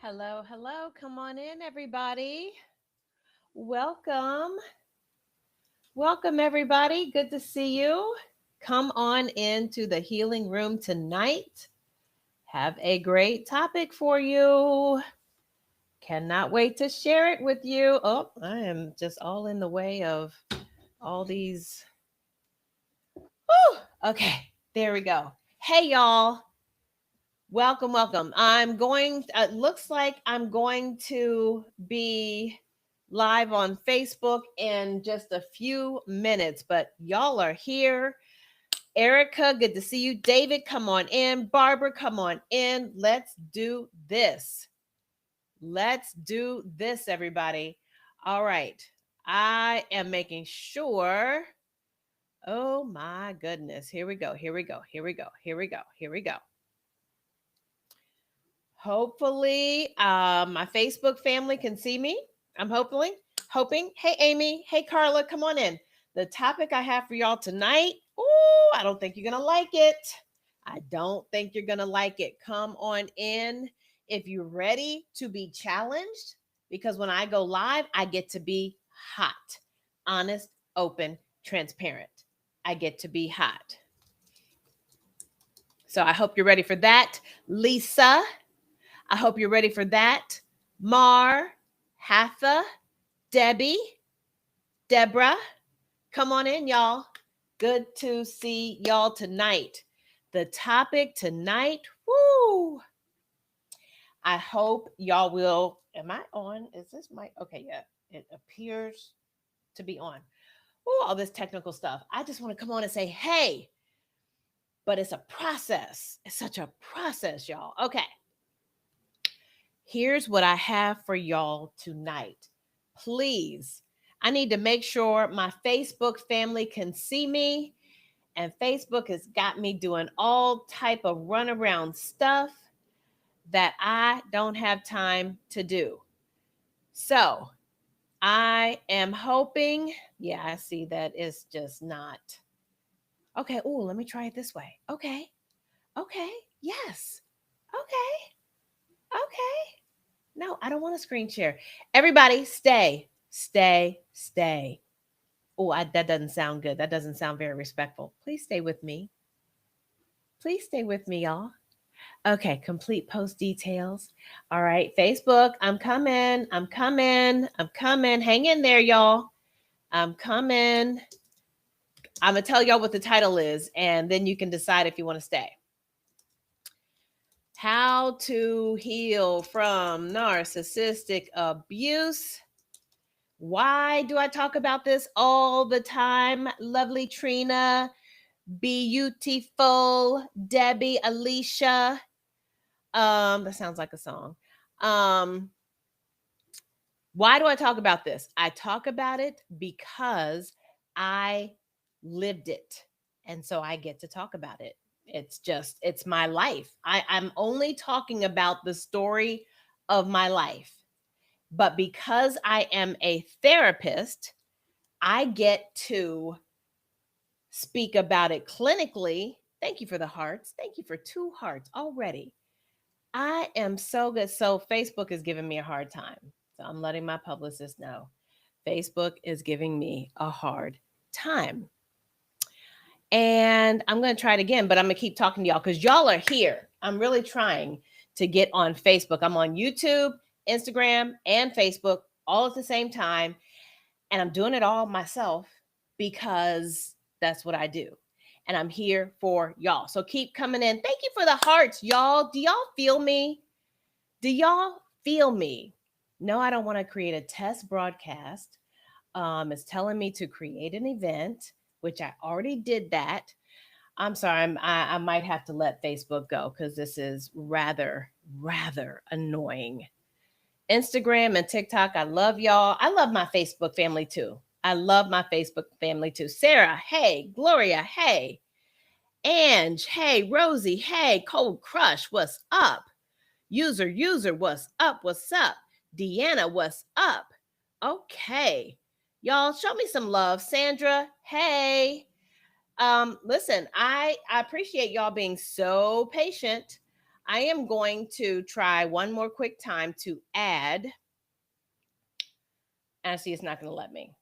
Hello, hello. Come on in, everybody. Welcome. Welcome, everybody. Good to see you. Come on into the healing room tonight. Have a great topic for you. Cannot wait to share it with you. Oh, I am just all in the way of all these. Whew. Okay, there we go. Hey, y'all. Welcome, welcome. Looks like I'm going to be live on Facebook in just a few minutes, but y'all are here. Erica, good to see you. David, come on in. Barbara, come on in. Let's do this. Let's do this, everybody. All right. I am making sure. Oh my goodness. Here we go. Here we go. Here we go. Here we go. Here we go. Hopefully, my Facebook family can see me. I'm hoping. Hey, Amy. Hey, Carla. Come on in. The topic I have for y'all tonight. Ooh, I don't think you're going to like it. I don't think you're going to like it. Come on in if you're ready to be challenged, because when I go live, I get to be hot, honest, open, transparent. I get to be hot. So I hope you're ready for that. Lisa, I hope you're ready for that. Mar, Hatha, Debbie, Deborah, come on in, y'all. Good to see y'all tonight. The topic tonight, woo. I hope y'all will. Am I on? Is this mic? Okay, yeah. It appears to be on. Ooh, all this technical stuff. I just want to come on and say, hey, but it's a process. It's such a process, y'all. Okay. Here's what I have for y'all tonight. Please, I need to make sure my Facebook family can see me. And Facebook has got me doing all type of runaround stuff that I don't have time to do. So I am hoping, yeah, I see that it's just not. Okay, oh, let me try it this way. Okay, yes, okay. No, I don't want a screen share. Everybody, stay. Oh, that doesn't sound good. That doesn't sound very respectful. Please stay with me. Please stay with me, y'all. Okay, complete post details. All right, Facebook, I'm coming. Hang in there, y'all. I'm coming. I'm going to tell y'all what the title is, and then you can decide if you want to stay. How to heal from narcissistic abuse. Why do I talk about this all the time? Lovely Trina, beautiful Debbie, Alicia. That sounds like a song. Why do I talk about this? I talk about it because I lived it. And so I get to talk about it. It's my life. I'm only talking about the story of my life. But because I am a therapist, I get to speak about it clinically. Thank you for the hearts. Thank you for 2 hearts already. I am so good. So Facebook is giving me a hard time. So I'm letting my publicist know. Facebook is giving me a hard time. And I'm going to try it again, but I'm going to keep talking to y'all because y'all are here. I'm really trying to get on Facebook. I'm on YouTube, Instagram, and Facebook all at the same time. And I'm doing it all myself because that's what I do. And I'm here for y'all. So keep coming in. Thank you for the hearts, y'all. Do y'all feel me? Do y'all feel me? No, I don't want to create a test broadcast. It's telling me to create an event, which I already did that. I'm sorry, I might have to let Facebook go because this is rather annoying. Instagram and TikTok, I love y'all. I love my Facebook family too. Sarah, hey. Gloria, hey. Ange, hey. Rosie, hey. Cold Crush, what's up? User, what's up? What's up? Deanna, what's up? Okay. Y'all, show me some love. Sandra, hey. Listen, I appreciate y'all being so patient. I am going to try one more quick time to add. I see it's not going to let me.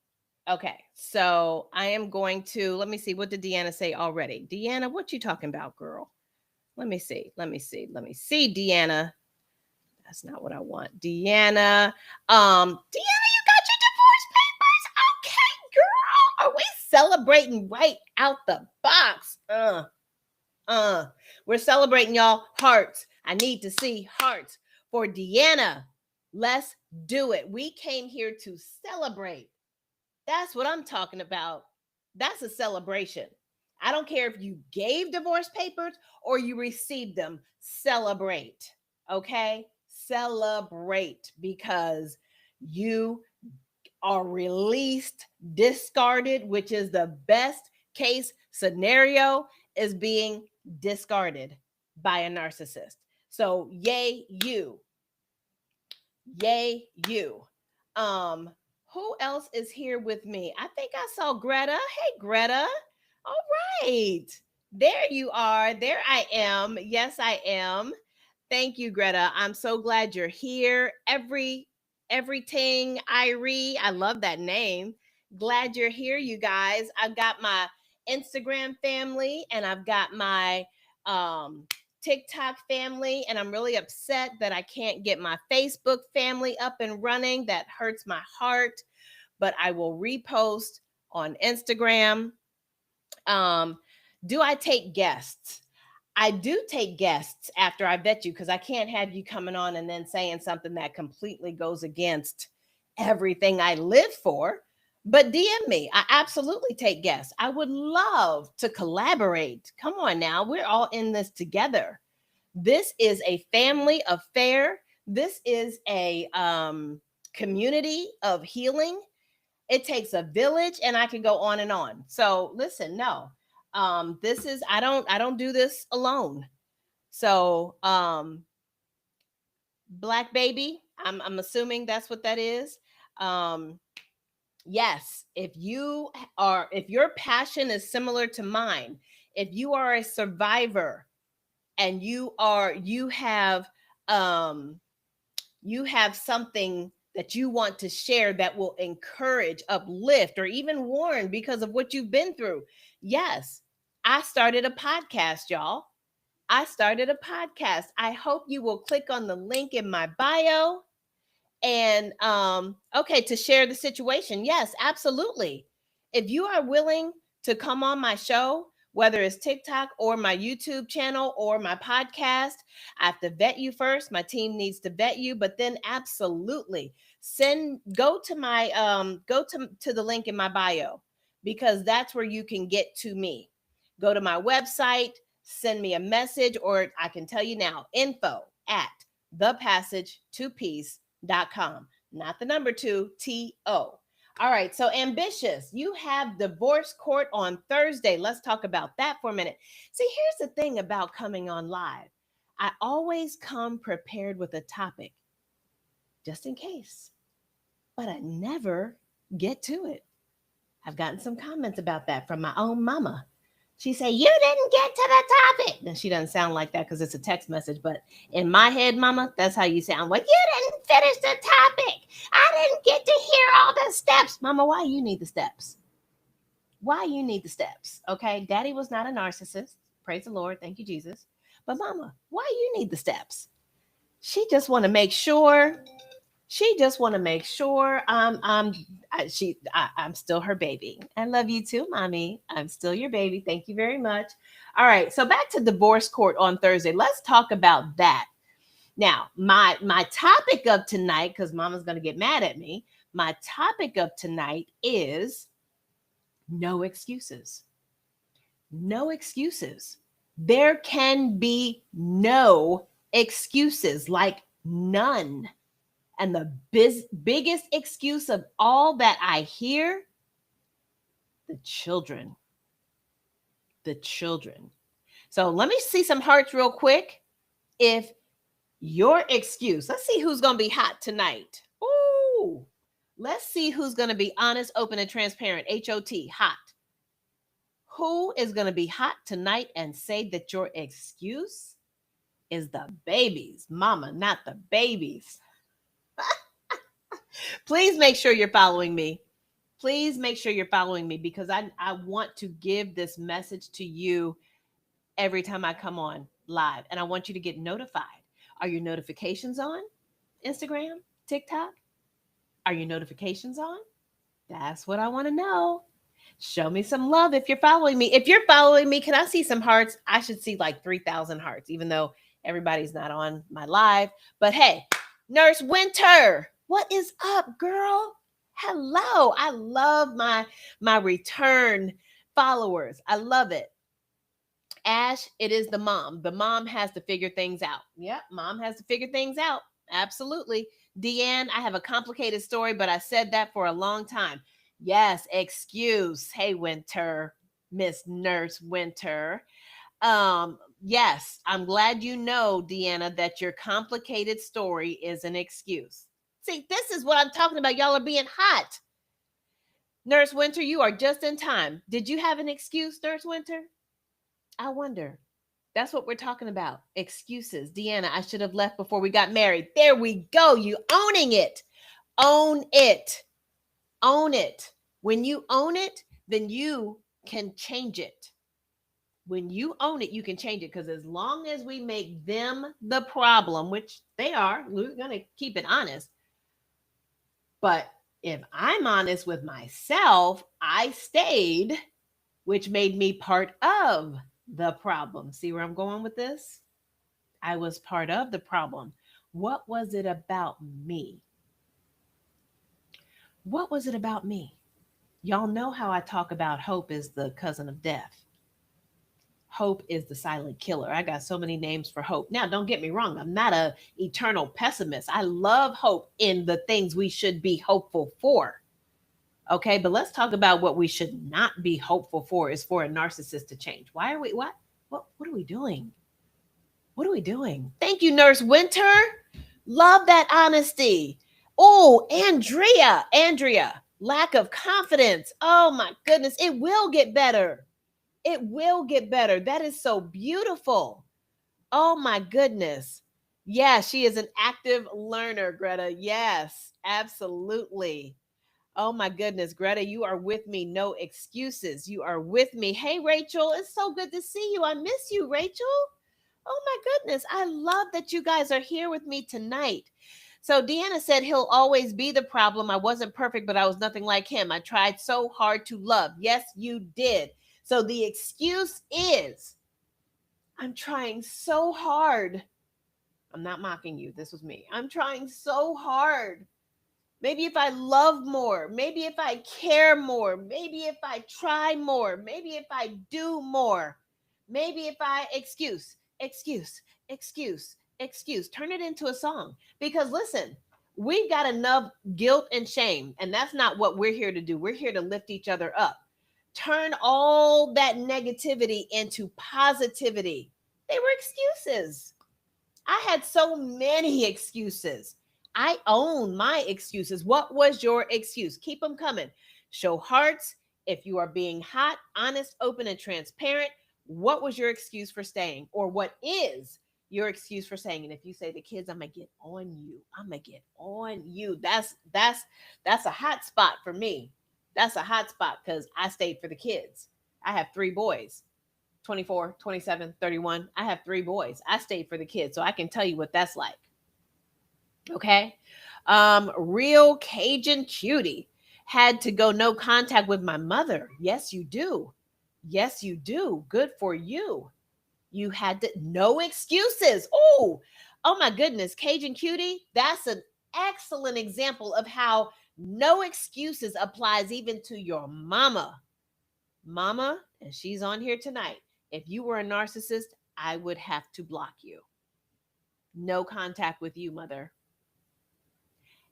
Okay, so I am going to, let me see, what did Deanna say already? Deanna, what you talking about, girl? Let me see, Deanna. That's not what I want. Deanna, Deanna, you got your divorce papers? Okay, girl. Are we celebrating right out the box? We're celebrating, y'all. Hearts. I need to see hearts for Deanna. Let's do it. We came here to celebrate. That's what I'm talking about. That's a celebration. I don't care if you gave divorce papers or you received them. Celebrate. Okay? Celebrate because you are released, discarded, which is the best case scenario, is being discarded by a narcissist. So yay you. Yay you. Who else is here with me? I think I saw Greta. Hey Greta. All right. There you are. There I am. Yes, I am. Thank you, Greta. I'm so glad you're here. Everything Irie. I love that name. Glad you're here, you guys. I've got my Instagram family and I've got my TikTok family, and I'm really upset that I can't get my Facebook family up and running. That hurts my heart, but I will repost on Instagram. Do I take guests? I do take guests after I vet you because I can't have you coming on and then saying something that completely goes against everything I live for. But DM me. I absolutely take guests. I would love to collaborate. Come on now. We're all in this together. This is a family affair. This is a community of healing. It takes a village, and I can go on and on. So listen, no. This is I don't do this alone. So Black Baby, I'm assuming that's what that is. Yes, if your passion is similar to mine, if you are a survivor and you have something that you want to share that will encourage, uplift, or even warn because of what you've been through. Yes, I started a podcast, y'all. I started a podcast. I hope you will click on the link in my bio and okay, to share the situation. Yes, absolutely. If you are willing to come on my show, whether it's TikTok or my YouTube channel or my podcast, I have to vet you first. My team needs to vet you, but then absolutely go to my to the link in my bio, because that's where you can get to me. Go to my website, send me a message, or I can tell you now, info@thepassage2peace.com, not the number 2, TO. All right, so Ambitious, you have divorce court on Thursday. Let's talk about that for a minute. See, here's the thing about coming on live. I always come prepared with a topic, just in case, but I never get to it. I've gotten some comments about that from my own mama. She said, "You didn't get to the topic." And she doesn't sound like that because it's a text message. But in my head, mama, that's how you sound. Well, you didn't finish the topic. I didn't get to hear all the steps. Mama, why you need the steps? Why you need the steps? Okay. Daddy was not a narcissist. Praise the Lord. Thank you, Jesus. But mama, why you need the steps? She just want to make sure. I'm still her baby. I love you too, mommy. I'm still your baby. Thank you very much. All right, so back to divorce court on Thursday. Let's talk about that. Now, my topic of tonight, because mama's going to get mad at me, my topic of tonight is no excuses. No excuses. There can be no excuses, like none. And the biggest excuse of all that I hear, the children. The children. So let me see some hearts real quick. If your excuse, let's see who's going to be hot tonight. Ooh, let's see who's going to be honest, open, and transparent. HOT, hot. Who is going to be hot tonight and say that your excuse is the babies, mama, not the babies. Please make sure you're following me. Please make sure you're following me because I want to give this message to you every time I come on live. And I want you to get notified. Are your notifications on? Instagram, TikTok? Are your notifications on? That's what I want to know. Show me some love if you're following me. If you're following me, can I see some hearts? I should see like 3,000 hearts, even though everybody's not on my live. But hey, Nurse Winter, what is up, girl? Hello. I love my return followers. I love it. Ash, it is the mom. The mom has to figure things out. Yep, mom has to figure things out. Absolutely. Deanne, I have a complicated story, but I said that for a long time. Yes, excuse. Hey, Winter, Miss Nurse Winter. Yes, I'm glad you know, Deanna, that your complicated story is an excuse. See, this is what I'm talking about. Y'all are being hot. Nurse Winter, you are just in time. Did you have an excuse, Nurse Winter? I wonder. That's what we're talking about. Excuses. Deanna, I should have left before we got married. There we go. You owning it. Own it. Own it. When you own it, then you can change it. When you own it, you can change it. Because as long as we make them the problem, which they are, we're going to keep it honest. But if I'm honest with myself, I stayed, which made me part of the problem. See where I'm going with this? I was part of the problem. What was it about me? What was it about me? Y'all know how I talk about hope is the cousin of death. Hope is the silent killer. I got so many names for hope. Now, don't get me wrong. I'm not a eternal pessimist. I love hope in the things we should be hopeful for. Okay, but let's talk about what we should not be hopeful for is for a narcissist to change. Why are we what are we doing? What are we doing? Thank you, Nurse Winter. Love that honesty. Oh, Andrea, lack of confidence. Oh my goodness, it will get better. It will get better. That is so beautiful. Oh my goodness. Yeah, she is an active learner, Greta. Yes, absolutely. Oh my goodness, Greta, you are with me. No excuses. You are with me. Hey, Rachel, it's so good to see you. I miss you, Rachel. Oh my goodness. I love that you guys are here with me tonight. So Deanna said he'll always be the problem. I wasn't perfect, but I was nothing like him. I tried so hard to love. Yes, you did. So the excuse is, I'm trying so hard. I'm not mocking you. This was me. I'm trying so hard. Maybe if I love more, maybe if I care more, maybe if I try more, maybe if I do more, maybe if I excuse, turn it into a song. Because listen, we've got enough guilt and shame, and that's not what we're here to do. We're here to lift each other up. Turn all that negativity into positivity. They were excuses. I had so many excuses. I own my excuses. What was your excuse? Keep them coming. Show hearts. If you are being hot, honest, open, and transparent, what was your excuse for staying? Or what is your excuse for staying? And if you say the kids, I'm gonna get on you. I'm gonna get on you. That's a hot spot for me. That's a hot spot because I stayed for the kids. I have 3 boys. 24, 27, 31. I have 3 boys. I stayed for the kids, so I can tell you what that's like. Okay. Real Cajun cutie had to go no contact with my mother. Yes, you do. Yes, you do. Good for you. You had to, no excuses. Oh my goodness. Cajun cutie, that's an excellent example of how no excuses applies even to your mama. Mama, and she's on here tonight. If you were a narcissist, I would have to block you. No contact with you, mother.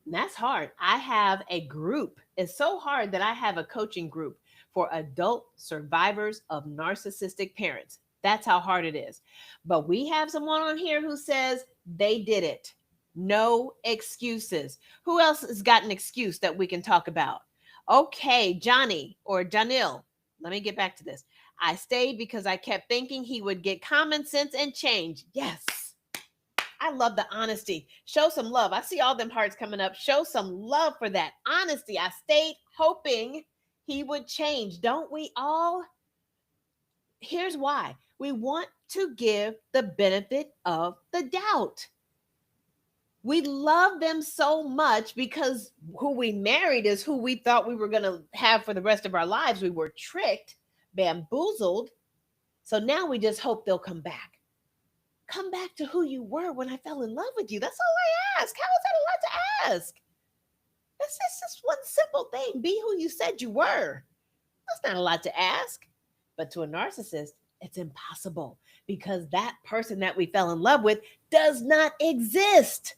And that's hard. I have a group. It's so hard that I have a coaching group for adult survivors of narcissistic parents. That's how hard it is. But we have someone on here who says they did it. No excuses. Who else has got an excuse that we can talk about? Okay, Johnny or Janil. Let me get back to this. I stayed because I kept thinking he would get common sense and change. Yes. I love the honesty. Show some love. I see all them hearts coming up. Show some love for that honesty. I stayed hoping he would change. Don't we all? Here's why. We want to give the benefit of the doubt. We love them so much because who we married is who we thought we were going to have for the rest of our lives. We were tricked, bamboozled. So now we just hope they'll come back. Come back to who you were when I fell in love with you. That's all I ask. How is that a lot to ask? It's just one simple thing. Be who you said you were. That's not a lot to ask. But to a narcissist, it's impossible because that person that we fell in love with does not exist.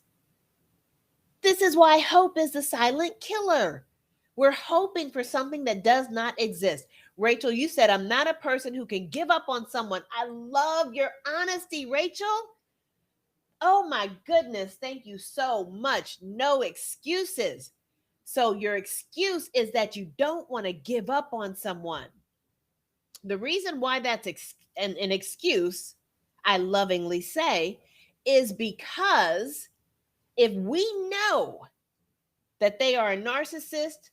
This is why hope is the silent killer. We're hoping for something that does not exist. Rachel, you said, I'm not a person who can give up on someone. I love your honesty, Rachel. Oh my goodness. Thank you so much. No excuses. So your excuse is that you don't want to give up on someone. The reason why that's an excuse, I lovingly say, is because if we know that they are a narcissist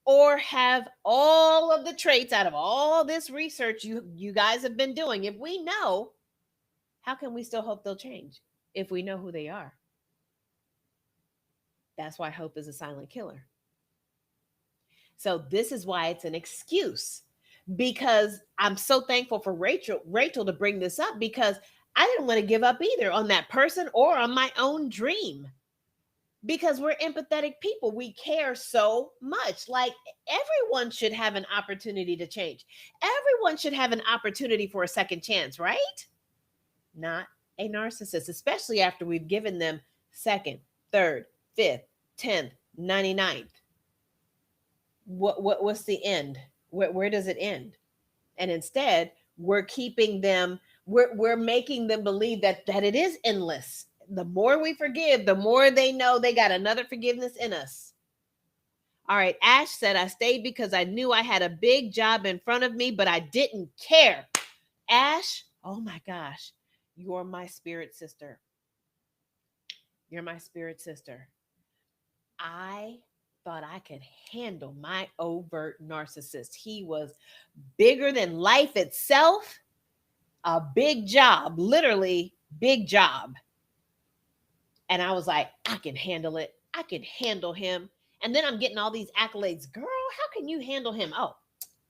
or have all of the traits out of all this research you guys have been doing, if we know, how can we still hope they'll change if we know who they are? That's why hope is a silent killer. So this is why it's an excuse, because I'm so thankful for Rachel to bring this up, because I didn't want to give up either on that person or on my own dream, because we're empathetic people. We care so much. Like, everyone should have an opportunity to change. Everyone should have an opportunity for a second chance, right? Not a narcissist, especially after we've given them second, third, fifth, 10th, 99th. What's the end? Where does it end? And instead, we're keeping them, we're making them believe that it is endless. The more we forgive, the more they know they got another forgiveness in us. All right, Ash said, I stayed because I knew I had a big job in front of me, but I didn't care. Ash, oh my gosh, you're my spirit sister. You're my spirit sister. I thought I could handle my overt narcissist. He was bigger than life itself. A big job, literally big job. And I was like, I can handle it. I can handle him. And then I'm getting all these accolades. Girl, how can you handle him? Oh,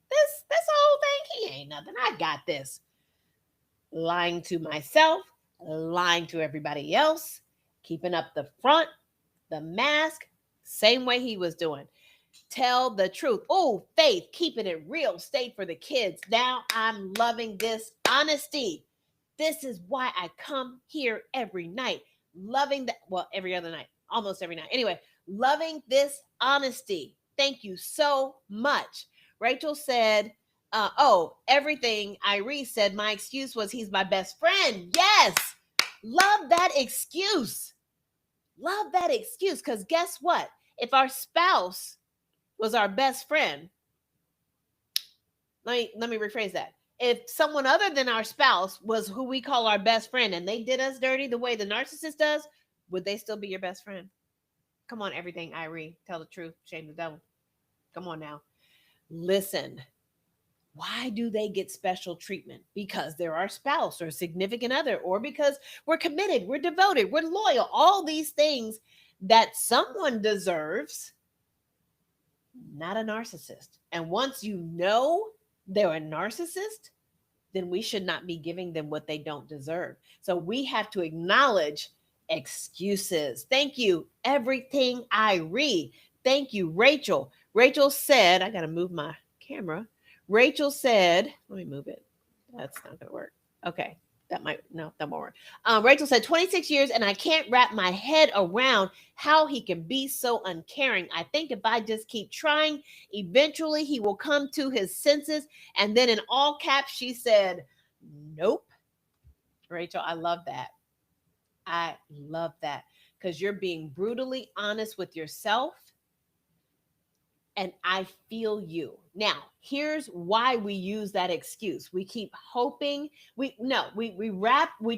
this whole thing, he ain't nothing. I got this. Lying to myself, lying to everybody else, keeping up the front, the mask, same way he was doing. Tell the truth. Oh, Faith, keeping it real, stayed for the kids. Now I'm loving this honesty. This is why I come here every night. Loving that. Well, every other night, almost every night. Anyway, loving this honesty. Thank you so much. Rachel said, everything Irie said, my excuse was he's my best friend. Yes. Love that excuse. Love that excuse. Because guess what? If our spouse was our best friend, let me rephrase that. If someone other than our spouse was who we call our best friend and they did us dirty the way the narcissist does, would they still be your best friend? Come on, everything, Irie. Tell the truth. Shame the devil. Come on now. Listen. Why do they get special treatment? Because they're our spouse or significant other, or because we're committed, we're devoted, we're loyal. All these things that someone deserves, not a narcissist. And once you know they're a narcissist, then we should not be giving them what they don't deserve. So we have to acknowledge excuses. Thank you, everything Irie. Thank you, Rachel. Rachel said, I got to move my camera. Rachel said, let me move it. That's not going to work. Okay. That won't work. Rachel said, 26 years, and I can't wrap my head around how he can be so uncaring. I think if I just keep trying, eventually he will come to his senses. And then in all caps, she said, nope. Rachel, I love that. I love that, because you're being brutally honest with yourself and I feel you. Now, here's why we use that excuse. We keep hoping. We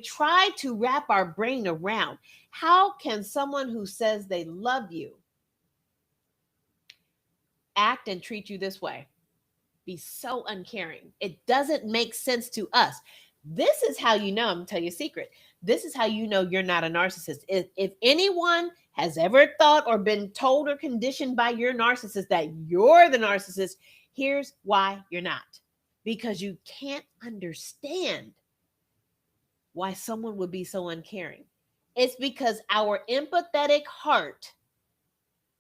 try to wrap our brain around how can someone who says they love you act and treat you this way? Be so uncaring. It doesn't make sense to us. This is how you know, I'm gonna tell you a secret. This is how you know you're not a narcissist. If anyone has ever thought or been told or conditioned by your narcissist that you're the narcissist, here's why you're not. Because you can't understand why someone would be so uncaring. It's because our empathetic heart,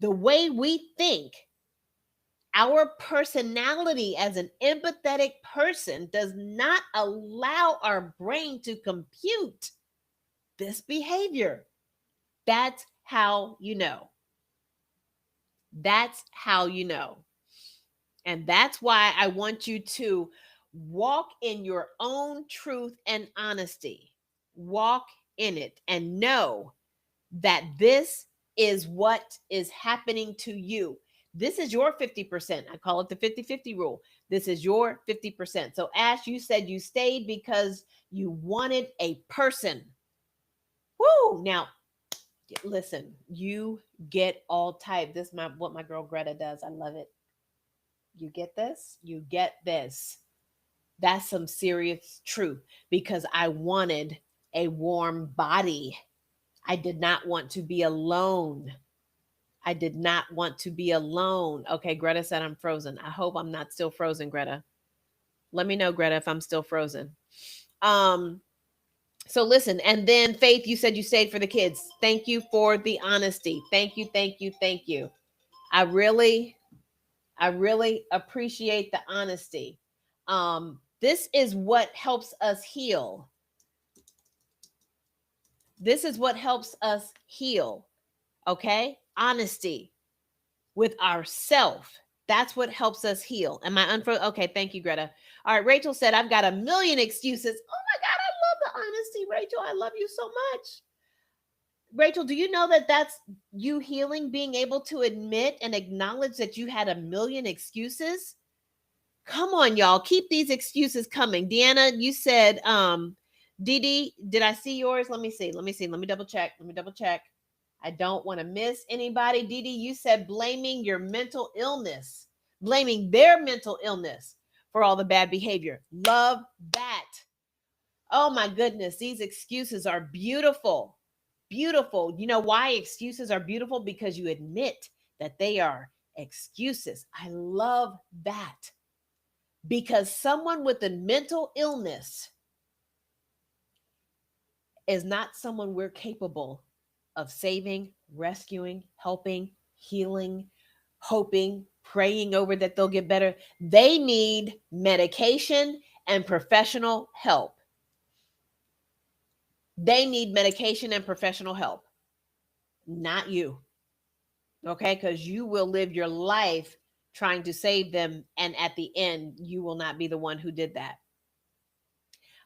the way we think, our personality as an empathetic person does not allow our brain to compute this behavior. That's how you know. That's how you know. And that's why I want you to walk in your own truth and honesty. Walk in it and know that this is what is happening to you. This is your 50%. I call it the 50-50 rule. This is your 50%. So Ash, you said you stayed because you wanted a person. Woo! Now, listen, you get all type. This is what my girl Greta does. I love it. You get this? You get this. That's some serious truth because I wanted a warm body. I did not want to be alone. I did not want to be alone. Okay, Greta said I'm frozen. I hope I'm not still frozen, Greta. Let me know, Greta, if I'm still frozen. So listen, and then Faith, you said you stayed for the kids. Thank you for the honesty. Thank you, thank you, thank you. I really appreciate the honesty. This is what helps us heal. This is what helps us heal. Okay? Honesty with ourself. That's what helps us heal. Am I unfrozen? Okay, thank you, Greta. All right, Rachel said, I've got a million excuses. Oh my God, I love the honesty, Rachel. I love you so much. Rachel, do you know that that's you healing, being able to admit and acknowledge that you had a million excuses? Come on, y'all. Keep these excuses coming. Deanna, you said, Dee Dee, did I see yours? Let me see. Let me double check. I don't want to miss anybody. Dee Dee, you said blaming your mental illness, blaming their mental illness for all the bad behavior. Love that. Oh my goodness. These excuses are beautiful. Beautiful. You know why excuses are beautiful? Because you admit that they are excuses. I love that. Because someone with a mental illness is not someone we're capable of saving, rescuing, helping, healing, hoping, praying over that they'll get better. They need medication and professional help. They need medication and professional help, not you. Okay? Because you will live your life trying to save them. And at the end, you will not be the one who did that.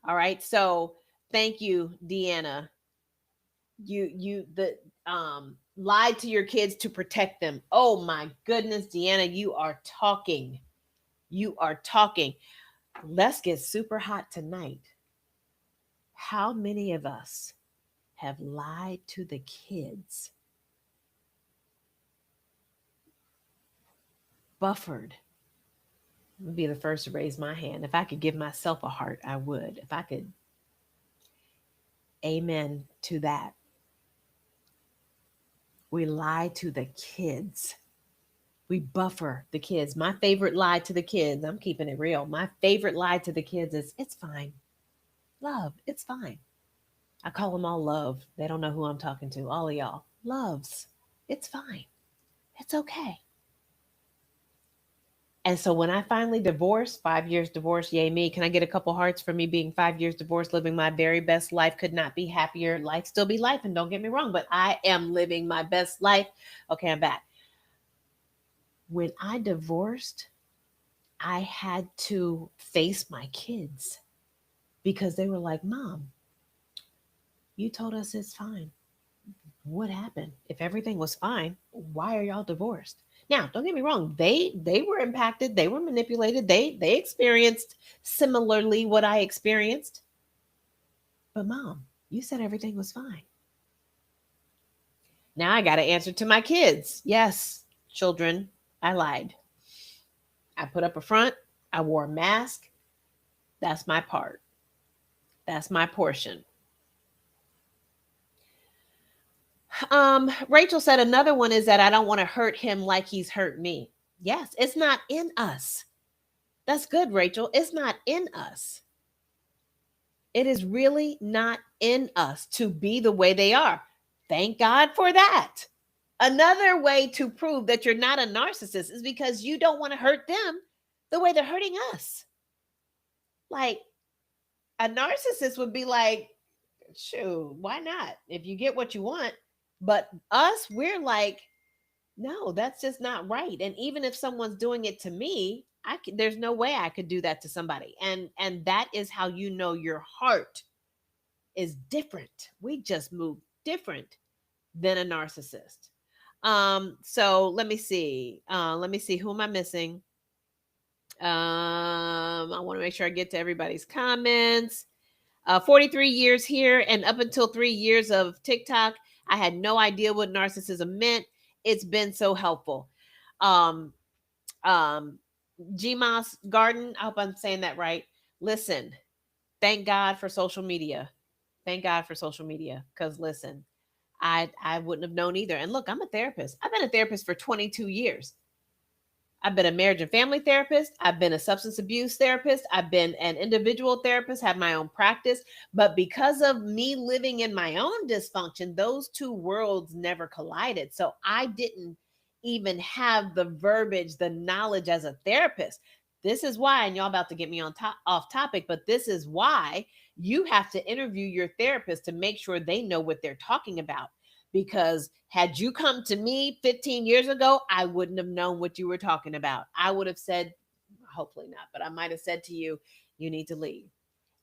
All right. So thank you, Deanna. You lied to your kids to protect them. Oh my goodness, Deanna, you are talking. You are talking. Let's get super hot tonight. How many of us have lied to the kids? Buffered. I'd be the first to raise my hand. If I could give myself a heart, I would. If I could. Amen to that. We lie to the kids. We buffer the kids. My favorite lie to the kids, I'm keeping it real. My favorite lie to the kids is, it's fine. Love, it's fine. I call them all love. They don't know who I'm talking to. All of y'all. Loves, it's fine. It's okay. And so when I finally divorced, 5 years divorced, yay me. Can I get a couple hearts for me being 5 years divorced, living my very best life? Could not be happier. Life still be life, and don't get me wrong, but I am living my best life. Okay, I'm back. When I divorced, I had to face my kids because they were like, Mom, you told us it's fine. What happened? If everything was fine, why are y'all divorced? Now, don't get me wrong, they were impacted, they were manipulated, they experienced similarly what I experienced. But mom, you said everything was fine. Now I got to answer to my kids. Yes, children, I lied. I put up a front, I wore a mask. That's my part. That's my portion. Rachel said another one is that I don't want to hurt him like he's hurt me. Yes, it's not in us. That's good, Rachel. It's not in us. It is really not in us to be the way they are. Thank God for that. Another way to prove that you're not a narcissist is because you don't want to hurt them the way they're hurting us. Like, a narcissist would be like, shoot, why not? If you get what you want. But us, we're like, no, that's just not right. And even if someone's doing it to me, there's no way I could do that to somebody. And that is how you know your heart is different. We just move different than a narcissist. So let me see. Let me see. Who am I missing? I want to make sure I get to everybody's comments. 43 years here, and up until 3 years of TikTok, I had no idea what narcissism meant. It's been so helpful. Um, GMOS Garden, I hope I'm saying that right. Listen, thank God for social media. Thank God for social media. Because listen, I wouldn't have known either. And look, I'm a therapist. I've been a therapist for 22 years. I've been a marriage and family therapist. I've been a substance abuse therapist. I've been an individual therapist, have my own practice. But because of me living in my own dysfunction, those two worlds never collided. So I didn't even have the verbiage, the knowledge as a therapist. This is why, and y'all about to get me off topic, but this is why you have to interview your therapist to make sure they know what they're talking about. Because had you come to me 15 years ago, I wouldn't have known what you were talking about. I would have said, hopefully not, but I might have said to you, you need to leave.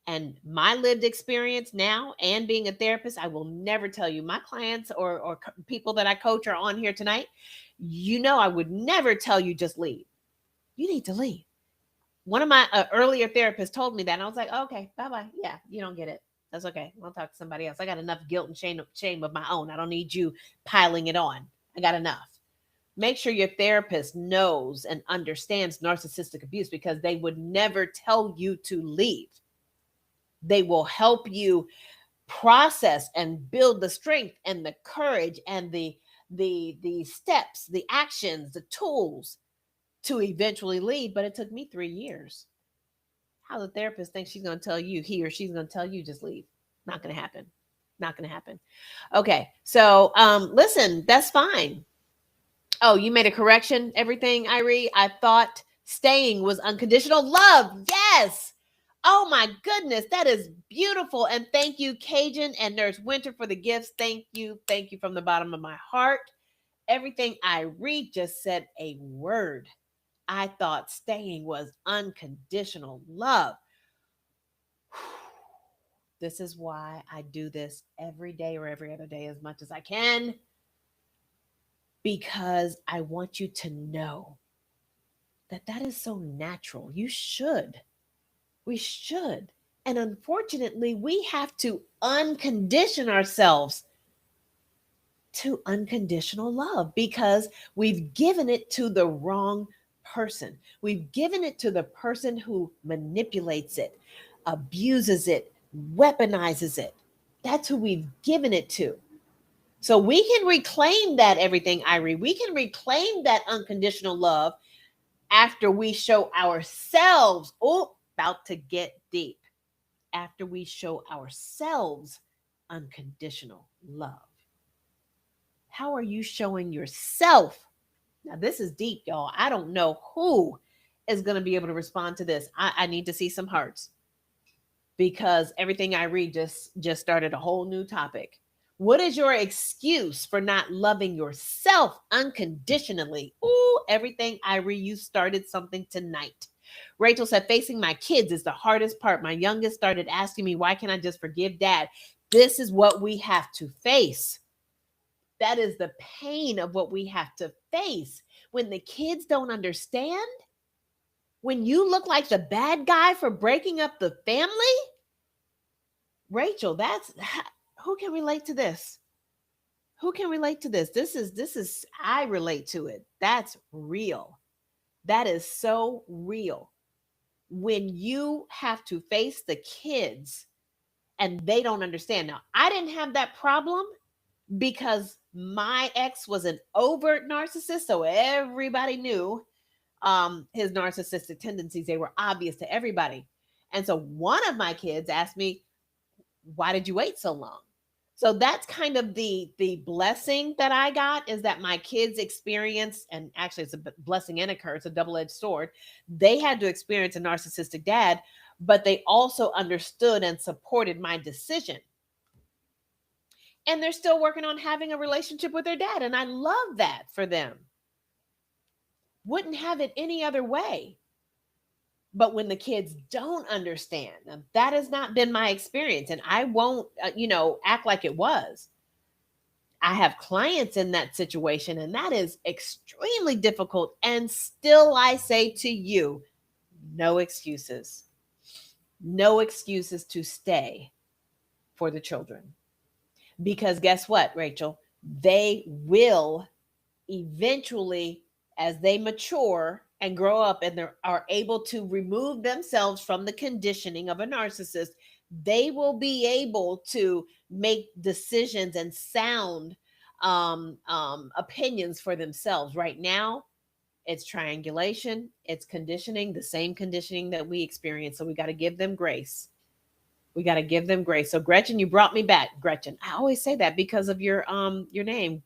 And my lived experience now and being a therapist, I will never tell you. My clients or people that I coach are on here tonight. You know, I would never tell you just leave. You need to leave. One of my earlier therapists told me that, and I was like, okay, bye-bye. Yeah, you don't get it. That's okay. I'll talk to somebody else. I got enough guilt and shame of my own. I don't need you piling it on. I got enough. Make sure your therapist knows and understands narcissistic abuse, because they would never tell you to leave. They will help you process and build the strength and the courage and the steps, the actions, the tools to eventually leave. But it took me 3 years. How the therapist thinks she's going to tell you, he or she's going to tell you just leave. Not going to happen. Not going to happen. Okay. So listen, that's fine. Oh, you made a correction, everything, Irie. I thought staying was unconditional love. Yes. Oh my goodness, that is beautiful. And thank you, Cajun and Nurse Winter, for the gifts. Thank you. Thank you from the bottom of my heart. Everything Irie just said a word. I thought staying was unconditional love. This is why I do this every day or every other day as much as I can, because I want you to know that that is so natural. You should. We should. And unfortunately, we have to uncondition ourselves to unconditional love because we've given it to the wrong person. We've given it to the person who manipulates it, abuses it, weaponizes it. That's who we've given it to. So we can reclaim that, everything, Irie. We can reclaim that unconditional love after we show ourselves, about to get deep, after we show ourselves unconditional love. How are you showing yourself? Now, this is deep, y'all. I don't know who is going to be able to respond to this. I need to see some hearts, because everything I read just started a whole new topic. What is your excuse for not loving yourself unconditionally? Ooh, everything I read, you started something tonight. Rachel said, facing my kids is the hardest part. My youngest started asking me, why can't I just forgive dad? This is what we have to face. That is the pain of what we have to face. when the kids don't understand, when you look like the bad guy for breaking up the family, Rachel, that's who can relate to this? Who can relate to this? This is I relate to it. That's real. That is so real. When you have to face the kids and they don't understand. Now, I didn't have that problem because my ex was an overt narcissist, so everybody knew his narcissistic tendencies. They were obvious to everybody. And so one of my kids asked me, why did you wait so long? So that's kind of the blessing that I got, is that my kids experienced, and actually it's a blessing and a curse, a double-edged sword. They had to experience a narcissistic dad, but they also understood and supported my decision. And they're still working on having a relationship with their dad, and I love that for them. Wouldn't have it any other way. But when the kids don't understand, that has not been my experience, and I won't, act like it was. I have clients in that situation, and that is extremely difficult. And still, I say to you, no excuses. No excuses to stay for the children. Because guess what, Rachel? They will eventually, as they mature and grow up and they are able to remove themselves from the conditioning of a narcissist, they will be able to make decisions and sound opinions for themselves. Right now, it's triangulation, it's conditioning, the same conditioning that we experience. So we got to give them grace. We got to give them grace. So Gretchen, you brought me back. Gretchen, I always say that because of your name.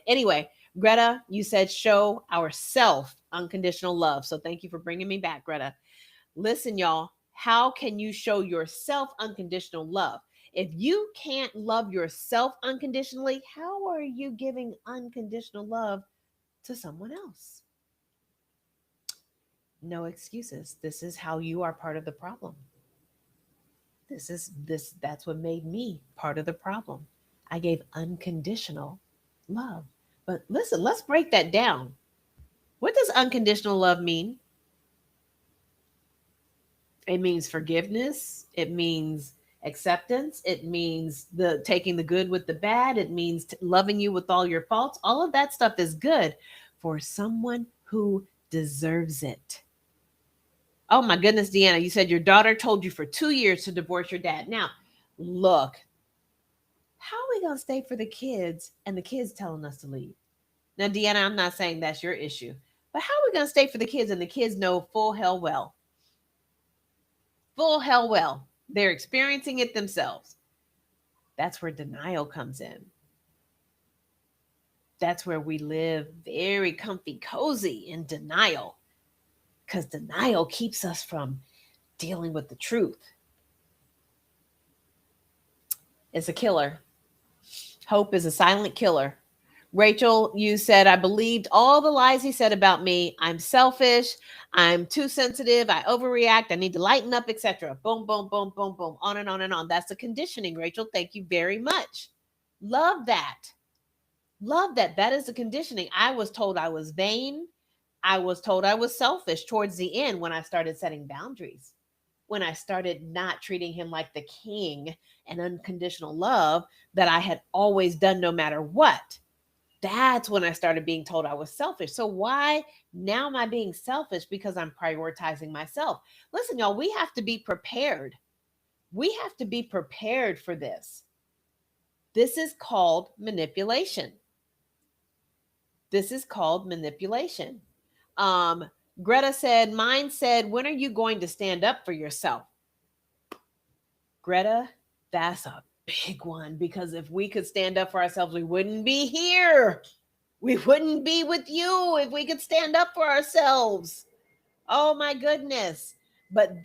Anyway, Greta, you said show ourself unconditional love. So thank you for bringing me back, Greta. Listen, y'all, how can you show yourself unconditional love? If you can't love yourself unconditionally, how are you giving unconditional love to someone else? No excuses. This is how you are part of the problem. That's what made me part of the problem. I gave unconditional love. But listen, let's break that down. What does unconditional love mean? It means forgiveness. It means acceptance. It means the taking the good with the bad. It means loving you with all your faults. All of that stuff is good for someone who deserves it. Oh my goodness, Deanna, you said your daughter told you for 2 years to divorce your dad. Now, look, how are we going to stay for the kids and the kids telling us to leave? Now, Deanna, I'm not saying that's your issue, but how are we going to stay for the kids and the kids know full hell well? Full hell well. They're experiencing it themselves. That's where denial comes in. That's where we live very comfy, cozy in denial, because denial keeps us from dealing with the truth. It's a killer. Hope is a silent killer. Rachel, you said, I believed all the lies he said about me. I'm selfish. I'm too sensitive. I overreact. I need to lighten up, etc. Boom, boom, boom, boom, boom. On and on and on. That's the conditioning, Rachel. Thank you very much. Love that. Love that. That is the conditioning. I was told I was vain. I was told I was selfish towards the end when I started setting boundaries, when I started not treating him like the king and unconditional love that I had always done no matter what. That's when I started being told I was selfish. So why now am I being selfish? Because I'm prioritizing myself. Listen, y'all, we have to be prepared. We have to be prepared for this. This is called manipulation. This is called manipulation. Greta said, mine said, when are you going to stand up for yourself? Greta, that's a big one, because if we could stand up for ourselves, we wouldn't be here. We wouldn't be with you if we could stand up for ourselves. Oh my goodness. But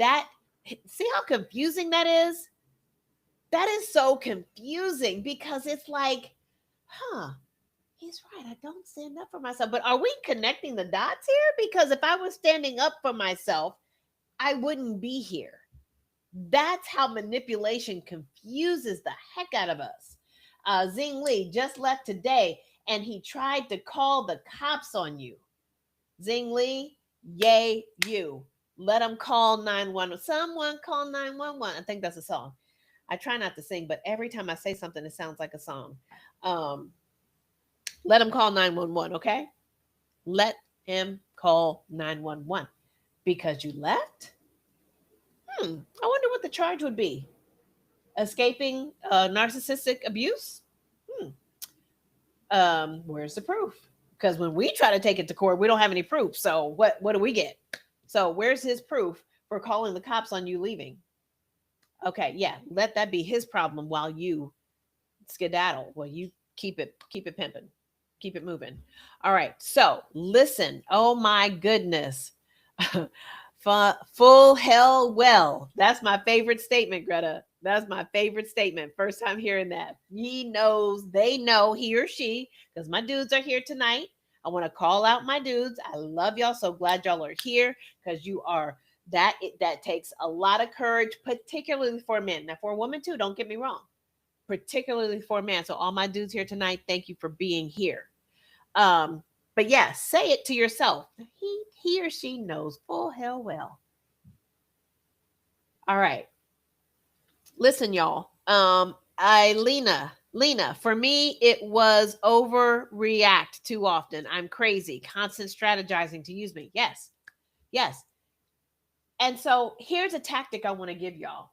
see how confusing that is? That is so confusing, because it's like, he's right. I don't stand up for myself. But are we connecting the dots here? Because if I was standing up for myself, I wouldn't be here. That's how manipulation confuses the heck out of us. Zing Lee just left today. and he tried to call the cops on you. Zing Lee, yay, you. Let him call 911. Someone call 911. I think that's a song. I try not to sing, but every time I say something, it sounds like a song. Um, let him call 911, okay? Let him call 911 because you left? I wonder what the charge would be. Escaping narcissistic abuse? Hmm. Where's the proof? Because when we try to take it to court, we don't have any proof. So what do we get? So where's his proof for calling the cops on you leaving? Okay, yeah, let that be his problem while you skedaddle. Well, you keep it pimping, keep it moving. All right. So listen. Oh my goodness. Full hell well. That's my favorite statement, Greta. That's my favorite statement. First time hearing that. He knows, they know, he or she, because my dudes are here tonight. I want to call out my dudes. I love y'all. So glad y'all are here because you are that takes a lot of courage, particularly for men. Now, for a woman too, don't get me wrong, particularly for a man. So all my dudes here tonight, thank you for being here. But yeah, say it to yourself. He or she knows full hell well. All right. Listen, y'all. Lena, for me, it was overreact too often. I'm crazy, constant strategizing to use me. Yes. Yes. And so here's a tactic I want to give y'all.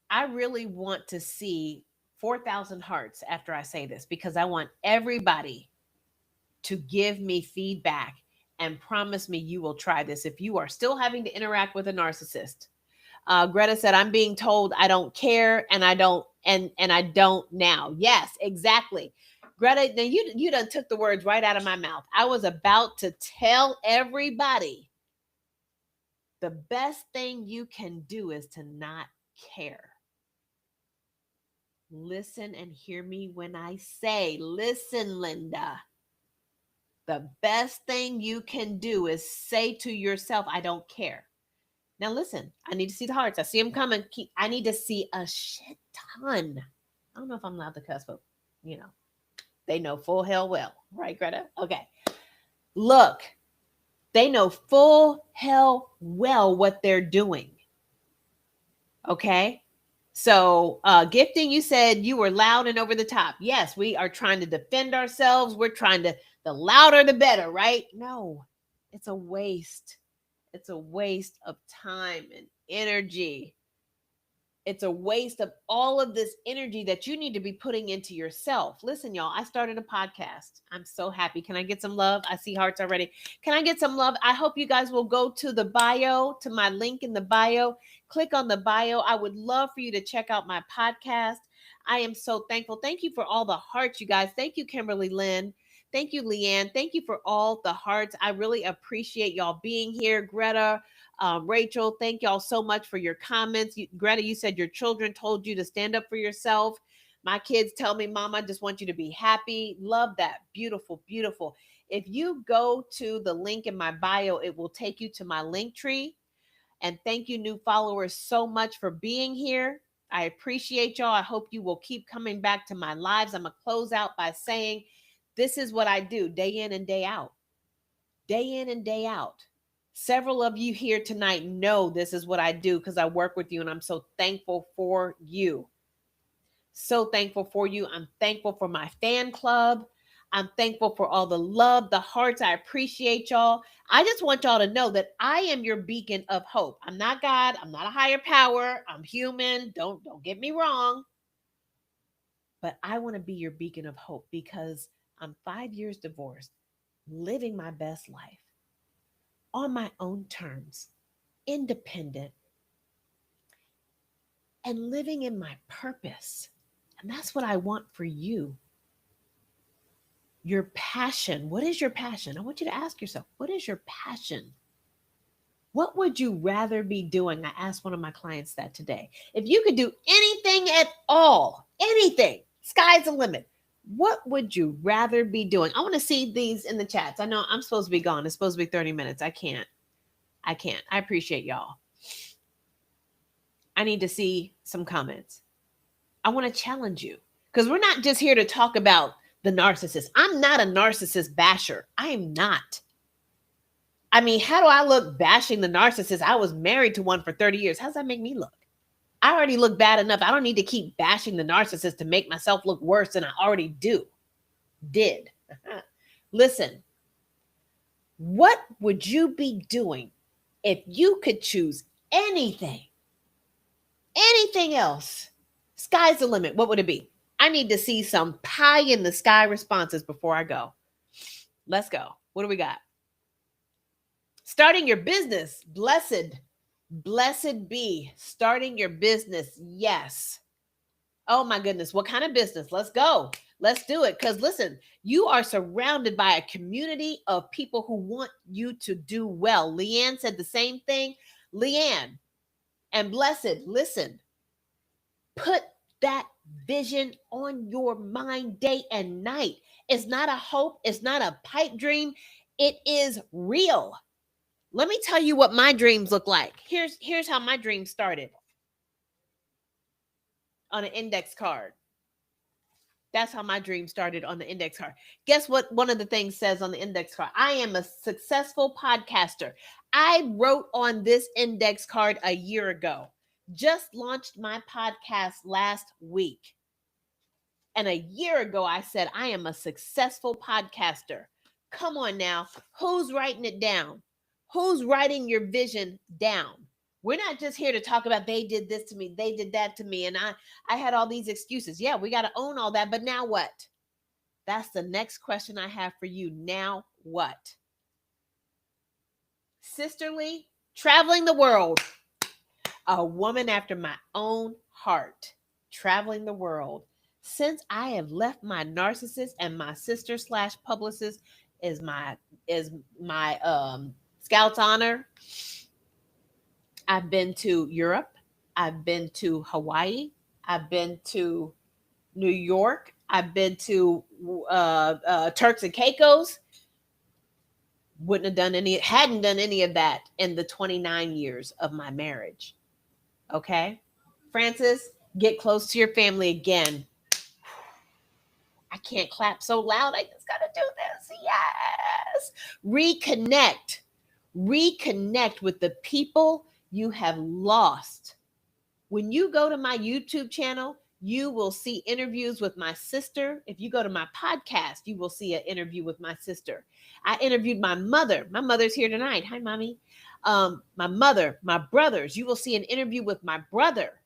I really want to see 4,000 hearts after I say this because I want everybody to give me feedback and promise me you will try this if you are still having to interact with a narcissist. Greta said, I'm being told I don't care and I don't and I don't now. Yes, exactly. Greta, now you done took the words right out of my mouth. I was about to tell everybody the best thing you can do is to not care. Listen and hear me when I say, listen, Linda. The best thing you can do is say to yourself, I don't care. Now, listen, I need to see the hearts. I see them coming. I need to see a shit ton. I don't know if I'm allowed to cuss, but they know full hell well. Right, Greta? Okay. Look, they know full hell well what they're doing. Okay. So, gifting, you said you were loud and over the top. Yes, we are trying to defend ourselves. We're trying to, the louder the better, right? No, it's a waste. It's a waste of time and energy. It's a waste of all of this energy that you need to be putting into yourself. Listen, y'all, I started a podcast. I'm so happy. Can I get some love? I see hearts already. Can I get some love? I hope you guys will go to the bio, to my link in the bio. Click on the bio. I would love for you to check out my podcast. I am so thankful. Thank you for all the hearts, you guys. Thank you, Kimberly Lynn. Thank you, Leanne. Thank you for all the hearts. I really appreciate y'all being here. Greta, Rachel, thank y'all so much for your comments. Greta, you said your children told you to stand up for yourself. My kids tell me, Mom, I just want you to be happy. Love that. Beautiful, beautiful. If you go to the link in my bio, it will take you to my link tree. And thank you, new followers, so much for being here. I appreciate y'all. I hope you will keep coming back to my lives. I'm going to close out by saying, this is what I do day in and day out. Day in and day out. Several of you here tonight know this is what I do because I work with you and I'm so thankful for you. So thankful for you. I'm thankful for my fan club. I'm thankful for all the love, the hearts. I appreciate y'all. I just want y'all to know that I am your beacon of hope. I'm not God. I'm not a higher power. I'm human. Don't get me wrong. But I want to be your beacon of hope because I'm 5 years divorced, living my best life on my own terms, independent, and living in my purpose. And that's what I want for you. Your passion. What is your passion? I want you to ask yourself, what is your passion? What would you rather be doing? I asked one of my clients that today. If you could do anything at all, anything, sky's the limit. What would you rather be doing? I want to see these in the chats. I know I'm supposed to be gone. It's supposed to be 30 minutes. I can't. I appreciate y'all. I need to see some comments. I want to challenge you because we're not just here to talk about the narcissist. I'm not a narcissist basher. I am not. I mean, how do I look bashing the narcissist? I was married to one for 30 years. How does that make me look? I already look bad enough. I don't need to keep bashing the narcissist to make myself look worse than I already did. Listen, what would you be doing if you could choose anything else? Sky's the limit. What would it be? I need to see some pie in the sky responses before I go. Let's go. What do we got? Starting your business. Blessed be starting your business. Yes. Oh my goodness. What kind of business? Let's go. Let's do it. Because listen, you are surrounded by a community of people who want you to do well. Leanne said the same thing. Leanne and Blessed, listen, put that vision on your mind day and night. It's not a hope. It's not a pipe dream. It is real. Let me tell you what my dreams look like. Here's how my dream started. On an index card. That's how my dream started, on the index card. Guess what one of the things says on the index card? I am a successful podcaster. I wrote on this index card a year ago. Just launched my podcast last week. And a year ago, I said, I am a successful podcaster. Come on now. Who's writing it down? Who's writing your vision down? We're not just here to talk about they did this to me, they did that to me, and I had all these excuses. Yeah, we got to own all that, but now what? That's the next question I have for you. Now what? Sisterly, traveling the world, a woman after my own heart, traveling the world. Since I have left my narcissist, and my sister / publicist is my Scout's honor. I've been to Europe. I've been to Hawaii. I've been to New York. I've been to Turks and Caicos. Hadn't done any of that in the 29 years of my marriage. Okay? Francis, get close to your family again. I can't clap so loud. I just got to do this. Yes. Reconnect. Reconnect with the people you have lost. When you go to my YouTube channel, you will see interviews with my sister. If you go to my podcast, you will see an interview with my sister. I interviewed my mother. My mother's here tonight. Hi, mommy. My mother, my brothers. You will see an interview with my brother.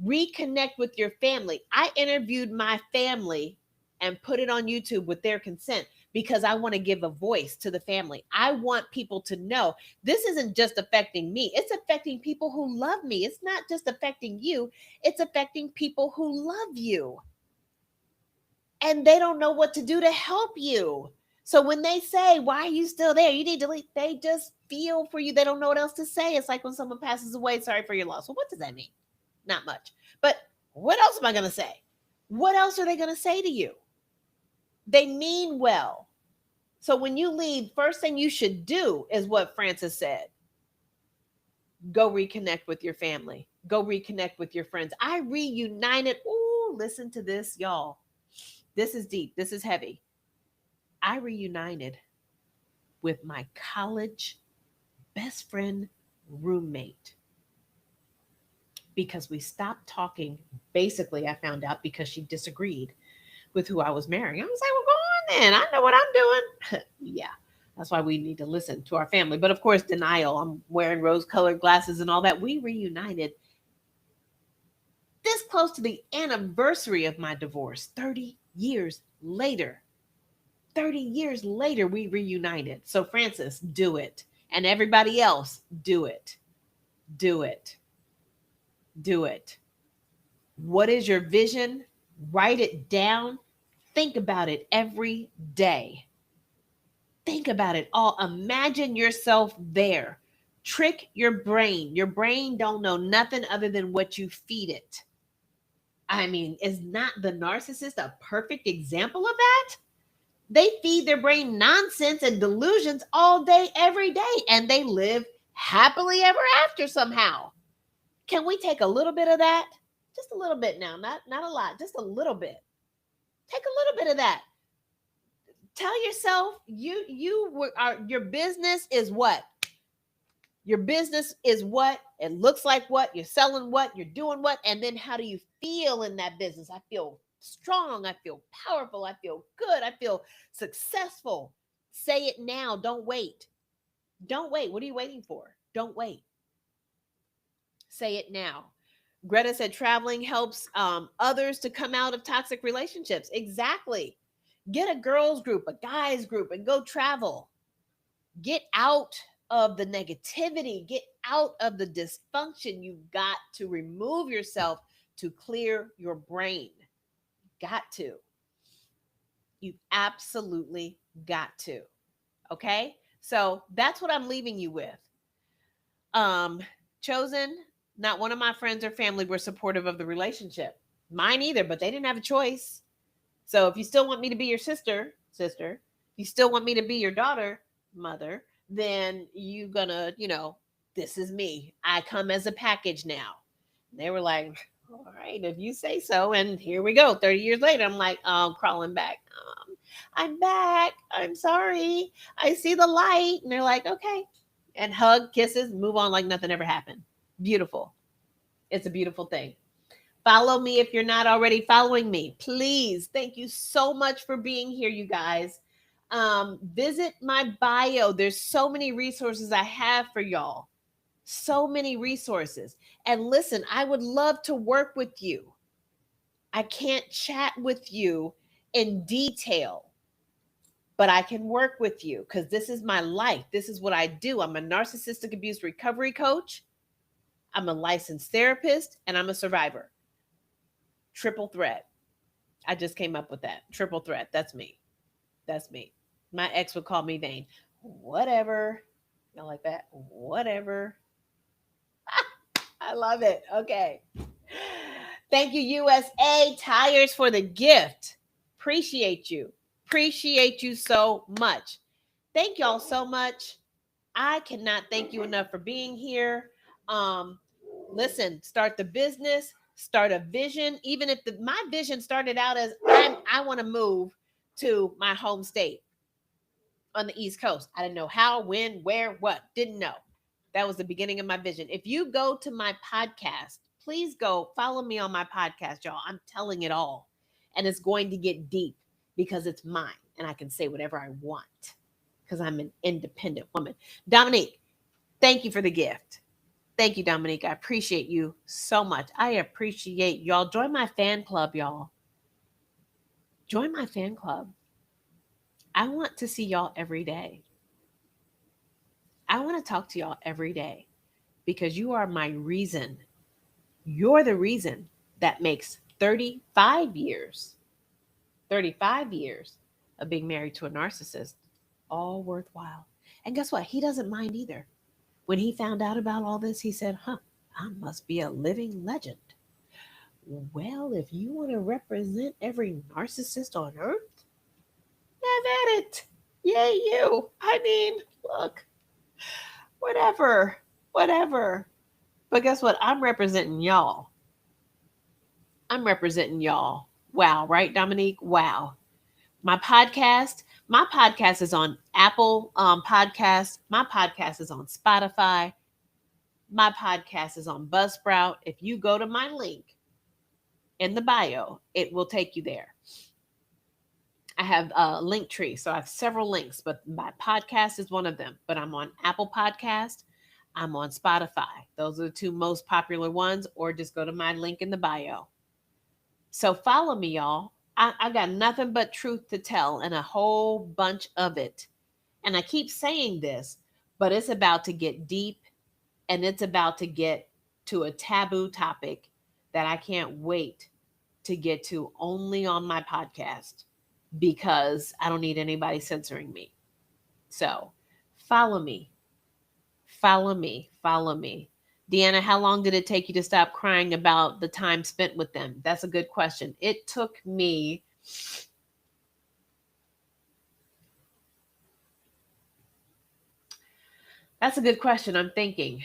Reconnect with your family. I interviewed my family and put it on YouTube with their consent because I want to give a voice to the family. I want people to know this isn't just affecting me. It's affecting people who love me. It's not just affecting you. It's affecting people who love you. And they don't know what to do to help you. So when they say, why are you still there? You need to leave. They just feel for you. They don't know what else to say. It's like when someone passes away, sorry for your loss. Well, what does that mean? Not much. But what else am I going to say? What else are they going to say to you? They mean well. So when you leave, first thing you should do is what Francis said. Go reconnect with your family. Go reconnect with your friends. I reunited. Ooh, listen to this, y'all. This is deep. This is heavy. I reunited with my college best friend roommate. Because we stopped talking. Basically, I found out because she disagreed with who I was marrying. I was like, well, go on then. I know what I'm doing. Yeah, that's why we need to listen to our family. But of course, denial. I'm wearing rose-colored glasses and all that. We reunited this close to the anniversary of my divorce, 30 years later. 30 years later, we reunited. So Francis, do it. And everybody else, do it. Do it. Do it. What is your vision? Write it down. Think about it every day. Think about it all. Imagine yourself there. Trick your brain. Your brain don't know nothing other than what you feed it. I mean, is not the narcissist a perfect example of that? They feed their brain nonsense and delusions all day, every day, and they live happily ever after somehow. Can we take a little bit of that? Just a little bit now, not a lot, just a little bit. Take a little bit of that. Tell yourself are your business is what? Your business is what? It looks like what? You're selling what? You're doing what? And then how do you feel in that business? I feel strong. I feel powerful. I feel good. I feel successful. Say it now. Don't wait. Don't wait. What are you waiting for? Don't wait. Say it now. Greta said traveling helps others to come out of toxic relationships. Exactly. Get a girls group, a guys group, and go travel. Get out of the negativity, get out of the dysfunction. You've got to remove yourself to clear your brain. Got to. You absolutely got to. Okay? So that's what I'm leaving you with. Chosen, not one of my friends or family were supportive of the relationship. Mine either, but they didn't have a choice. So if you still want me to be your sister, you still want me to be your daughter, mother, then you gonna, this is me. I come as a package now. And they were like, all right, if you say so. And here we go. 30 years later, I'm like, crawling back. I'm back. I'm sorry. I see the light. And they're like, okay. And hug, kisses, move on like nothing ever happened. Beautiful. It's a beautiful thing. Follow me if you're not already following me. Please. Thank you so much for being here, you guys. Visit my bio. There's so many resources I have for y'all. So many resources. And listen, I would love to work with you. I can't chat with you in detail, but I can work with you because this is my life. This is what I do. I'm a narcissistic abuse recovery coach. I'm a licensed therapist, and I'm a survivor. Triple threat. I just came up with that. Triple threat. That's me. That's me. My ex would call me vain. Whatever. You know, like that. Whatever. I love it. Okay. Thank you, USA Tires, for the gift. Appreciate you. Appreciate you so much. Thank y'all so much. I cannot thank you enough for being here. Listen, start the business, start a vision. Even if my vision started out as I want to move to my home state on the East Coast. I didn't know how, when, where, what. Didn't know. That was the beginning of my vision. If you go to my podcast, please go follow me on my podcast, y'all. I'm telling it all. And it's going to get deep because it's mine and I can say whatever I want because I'm an independent woman. Dominique, thank you for the gift. Thank you, Dominique. I appreciate you so much. I appreciate y'all. Join my fan club, y'all. Join my fan club. I want to see y'all every day. I want to talk to y'all every day because you are my reason. You're the reason that makes 35 years of being married to a narcissist all worthwhile. And guess what? He doesn't mind either. When he found out about all this, he said, I must be a living legend. Well, if you want to represent every narcissist on earth, have at it. Yay, you. I mean, look, whatever. But guess what? I'm representing y'all. Wow, right, Dominique? Wow. My podcast is on Apple Podcasts. My podcast is on Spotify. My podcast is on Buzzsprout. If you go to my link in the bio, it will take you there. I have a link tree, so I have several links, but my podcast is one of them. But I'm on Apple Podcast. I'm on Spotify. Those are the two most popular ones, or just go to my link in the bio. So follow me, y'all. I got nothing but truth to tell and a whole bunch of it. And I keep saying this, but it's about to get deep and it's about to get to a taboo topic that I can't wait to get to only on my podcast because I don't need anybody censoring me. So follow me. Deanna, how long did it take you to stop crying about the time spent with them? That's a good question. It took me That's a good question. I'm thinking.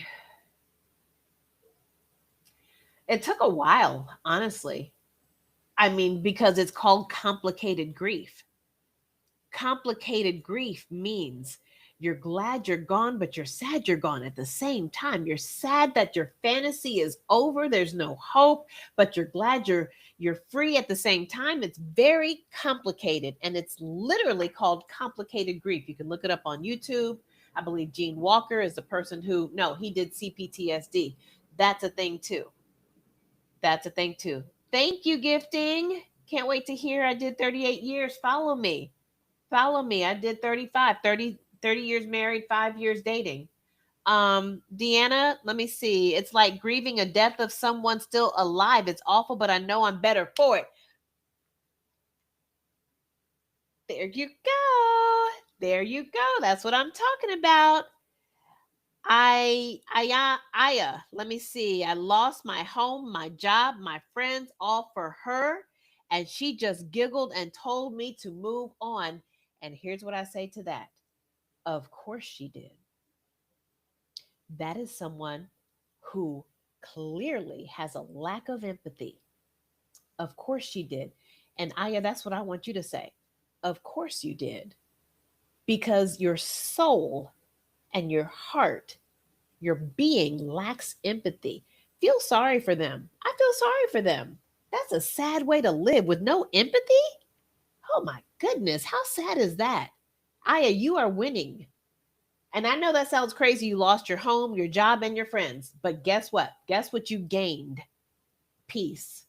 It took a while, honestly. I mean, because it's called complicated grief. Complicated grief means you're glad you're gone, but you're sad you're gone at the same time. You're sad that your fantasy is over. There's no hope, but you're glad you're free at the same time. It's very complicated, and it's literally called complicated grief. You can look it up on YouTube. I believe Gene Walker is the person who, no, he did CPTSD. That's a thing too. That's a thing too. Thank you, Gifting. Can't wait to hear I did 38 years. Follow me. Follow me. I did 35, 30 years married, 5 years dating. Deanna, let me see. It's like grieving a death of someone still alive. It's awful, but I know I'm better for it. There you go. There you go. That's what I'm talking about. Aya, let me see. I lost my home, my job, my friends, all for her. And she just giggled and told me to move on. And here's what I say to that. Of course she did. That is someone who clearly has a lack of empathy. Of course she did. And Aya, that's what I want you to say. Of course you did. Because your soul and your heart, your being lacks empathy. Feel sorry for them. I feel sorry for them. That's a sad way to live with no empathy. Oh my goodness. How sad is that? Aya, you are winning. And I know that sounds crazy. You lost your home, your job, and your friends. But guess what? Guess what you gained? Peace.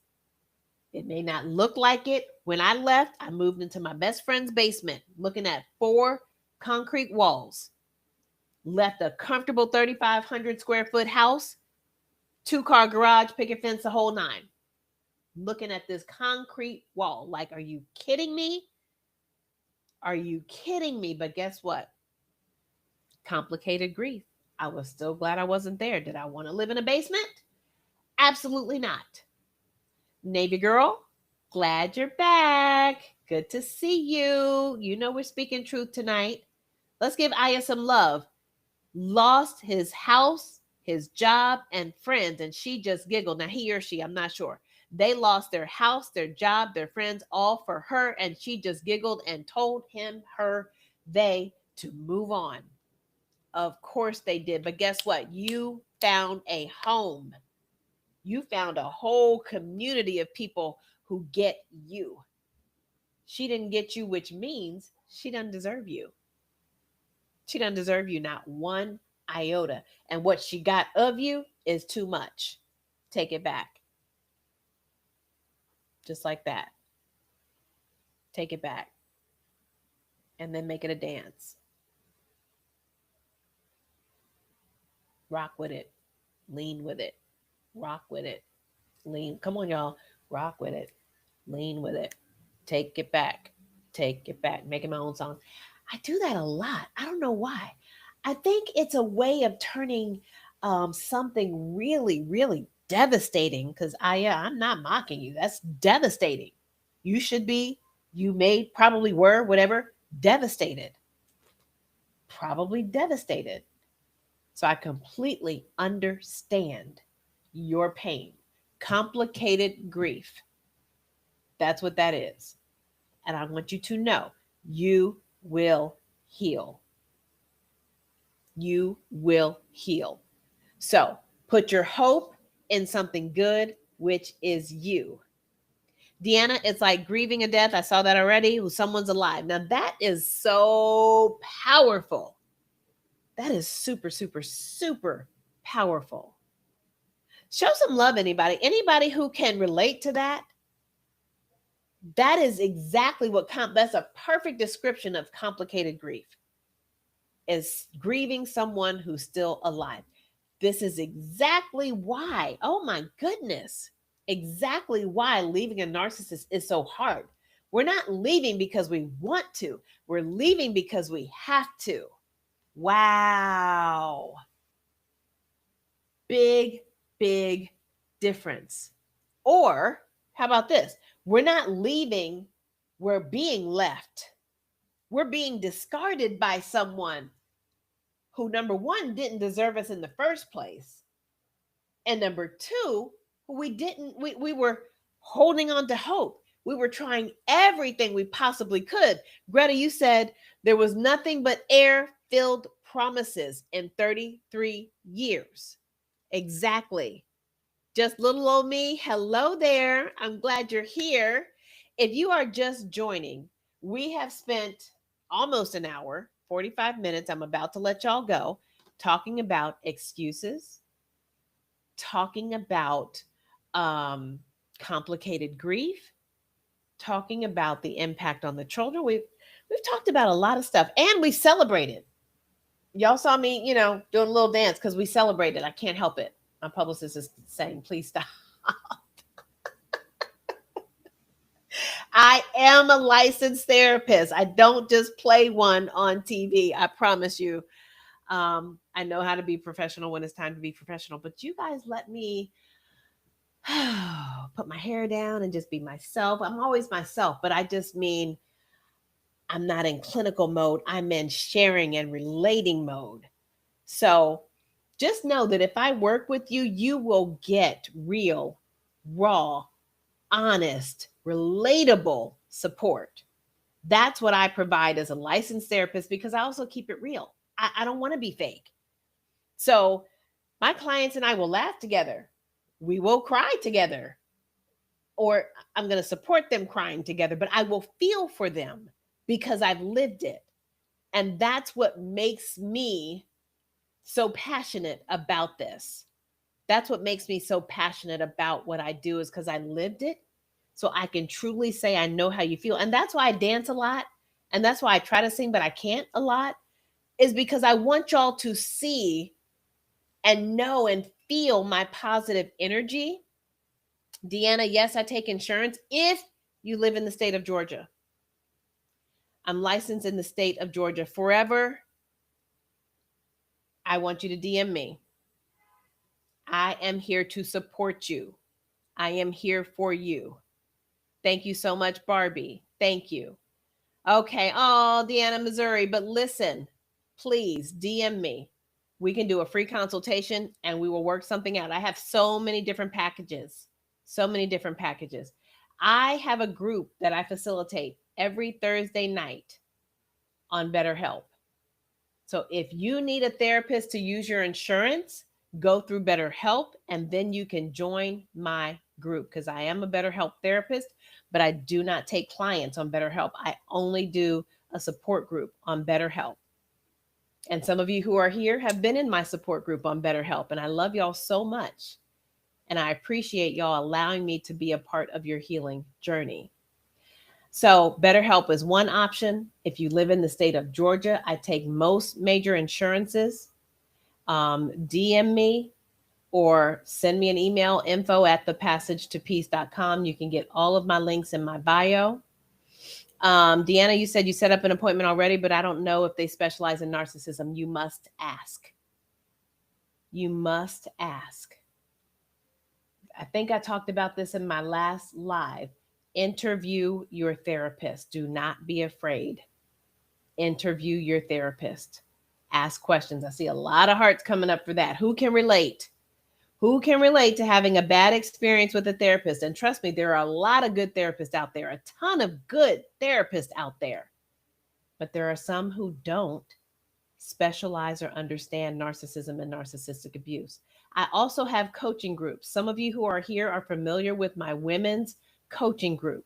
It may not look like it. When I left, I moved into my best friend's basement, looking at 4 concrete walls. Left a comfortable 3,500 square foot house, 2-car garage, picket fence, the whole nine. Looking at this concrete wall. Like, are you kidding me? Are you kidding me? But guess what? Complicated grief. I was still glad I wasn't there. Did I want to live in a basement? Absolutely not. Navy girl, glad you're back. Good to see you. You know we're speaking truth tonight. Let's give Aya some love. Lost his house, his job, and friends, and she just giggled. Now, he or she, I'm not sure. They lost their house, their job, their friends, all for her, and she just giggled and told him, her, they to move on. Of course they did. But guess what? You found a home. You found a whole community of people who get you. She didn't get you, which means she doesn't deserve you. She doesn't deserve you, not one iota. And what she got of you is too much. Take it back. Just like that. Take it back. And then make it a dance. Rock with it. Lean with it. Rock with it. Lean. Come on, y'all. Rock with it. Lean with it. Take it back. Take it back. Making my own song. I do that a lot. I don't know why. I think it's a way of turning something really, really devastating. Because I'm not mocking you. That's devastating. You should be. You may probably were, whatever, devastated. Probably devastated. So I completely understand your pain. Complicated grief. That's what that is. And I want you to know you will heal. You will heal. So put your hope in something good, which is you. Deanna, it's like grieving a death. I saw that already. Someone's alive. Now that is so powerful. That is super, super, super powerful. Show some love, anybody. Anybody who can relate to that. That is exactly what that's a perfect description of complicated grief. Is grieving someone who's still alive. This is exactly why, oh my goodness, exactly why leaving a narcissist is so hard. We're not leaving because we want to. We're leaving because we have to. Wow. Big, big difference. Or how about this? We're not leaving, we're being left. We're being discarded by someone who, number one, didn't deserve us in the first place. And number two, We were holding on to hope. We were trying everything we possibly could. Greta, you said there was nothing but air-filled promises in 33 years. Exactly. Just little old me. Hello there. I'm glad you're here. If you are just joining, we have spent almost an hour, 45 minutes. I'm about to let y'all go, talking about excuses, talking about um, complicated grief, talking about the impact on the children. We've talked about a lot of stuff, and we celebrated. Y'all saw me, doing a little dance because we celebrated. I can't help it. My publicist is saying, please stop. I am a licensed therapist. I don't just play one on TV. I promise you. I know how to be professional when it's time to be professional, but you guys let me put my hair down and just be myself. I'm always myself, but I just mean I'm not in clinical mode. I'm in sharing and relating mode. So just know that if I work with you, you will get real, raw, honest, relatable support. That's what I provide as a licensed therapist because I also keep it real. I don't want to be fake. So my clients and I will laugh together. We will cry together. Or I'm going to support them crying together, but I will feel for them because I've lived it. And that's what makes me so passionate about this. That's what makes me so passionate about what I do is because I lived it. So I can truly say I know how you feel. And that's why I dance a lot. And that's why I try to sing, but I can't a lot, is because I want y'all to see and know and feel my positive energy. Deanna, yes, I take insurance if you live in the state of Georgia. I'm licensed in the state of Georgia forever. I want you to DM me. I am here to support you. I am here for you. Thank you so much, Barbie. Thank you. Okay. Oh, Deanna, Missouri. But listen, please DM me. We can do a free consultation and we will work something out. I have so many different packages. So many different packages. I have a group that I facilitate every Thursday night on BetterHelp. So if you need a therapist to use your insurance, go through BetterHelp and then you can join my group because I am a BetterHelp therapist, but I do not take clients on BetterHelp. I only do a support group on BetterHelp. And some of you who are here have been in my support group on BetterHelp, and I love y'all so much. And I appreciate y'all allowing me to be a part of your healing journey. So BetterHelp is one option. If you live in the state of Georgia, I take most major insurances. DM me or send me an email, info@thepassagetopeace.com. You can get all of my links in my bio. Deanna, you said you set up an appointment already, but I don't know if they specialize in narcissism. You must ask. You must ask. I think I talked about this in my last live. Interview your therapist. Do not be afraid. Interview your therapist. Ask questions. I see a lot of hearts coming up for that. Who can relate? Who can relate to having a bad experience with a therapist? And trust me, there are a lot of good therapists out there, a ton of good therapists out there. But there are some who don't specialize or understand narcissism and narcissistic abuse. I also have coaching groups. Some of you who are here are familiar with my women's coaching group.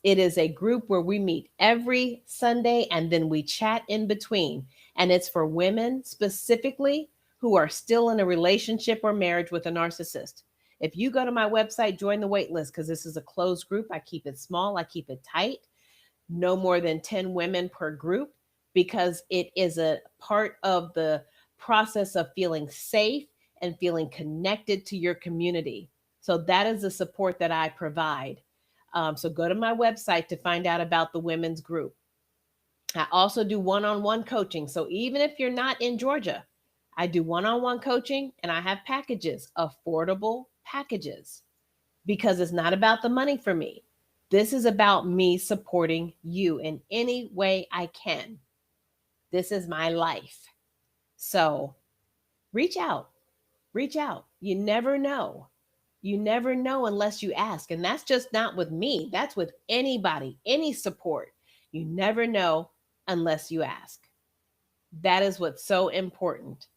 It is a group where we meet every Sunday and then we chat in between. And it's for women specifically who are still in a relationship or marriage with a narcissist. If you go to my website, join the wait list because this is a closed group. I keep it small, I keep it tight. No more than 10 women per group because it is a part of the process of feeling safe and feeling connected to your community. So that is the support that I provide. So go to my website to find out about the women's group. I also do one-on-one coaching. So even if you're not in Georgia, I do one-on-one coaching and I have packages, affordable packages, because it's not about the money for me. This is about me supporting you in any way I can. This is my life. So reach out. Reach out. You never know. You never know unless you ask. And that's just not with me, that's with anybody, any support. You never know unless you ask. That is what's so important.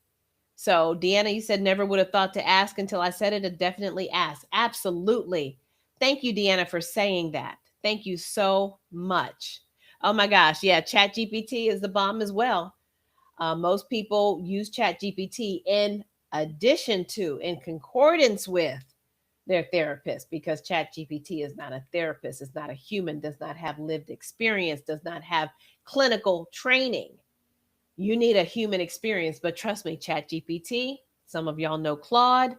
So, Deanna, you said never would have thought to ask until I said it. To definitely ask. Absolutely. Thank you, Deanna, for saying that. Thank you so much. Oh my gosh. Yeah, Chat GPT is the bomb as well. Most people use Chat GPT in addition to, in concordance with their therapist, because Chat GPT is not a therapist, it's not a human, does not have lived experience, does not have clinical training. You need a human experience. But trust me, Chat GPT, some of y'all know Claude,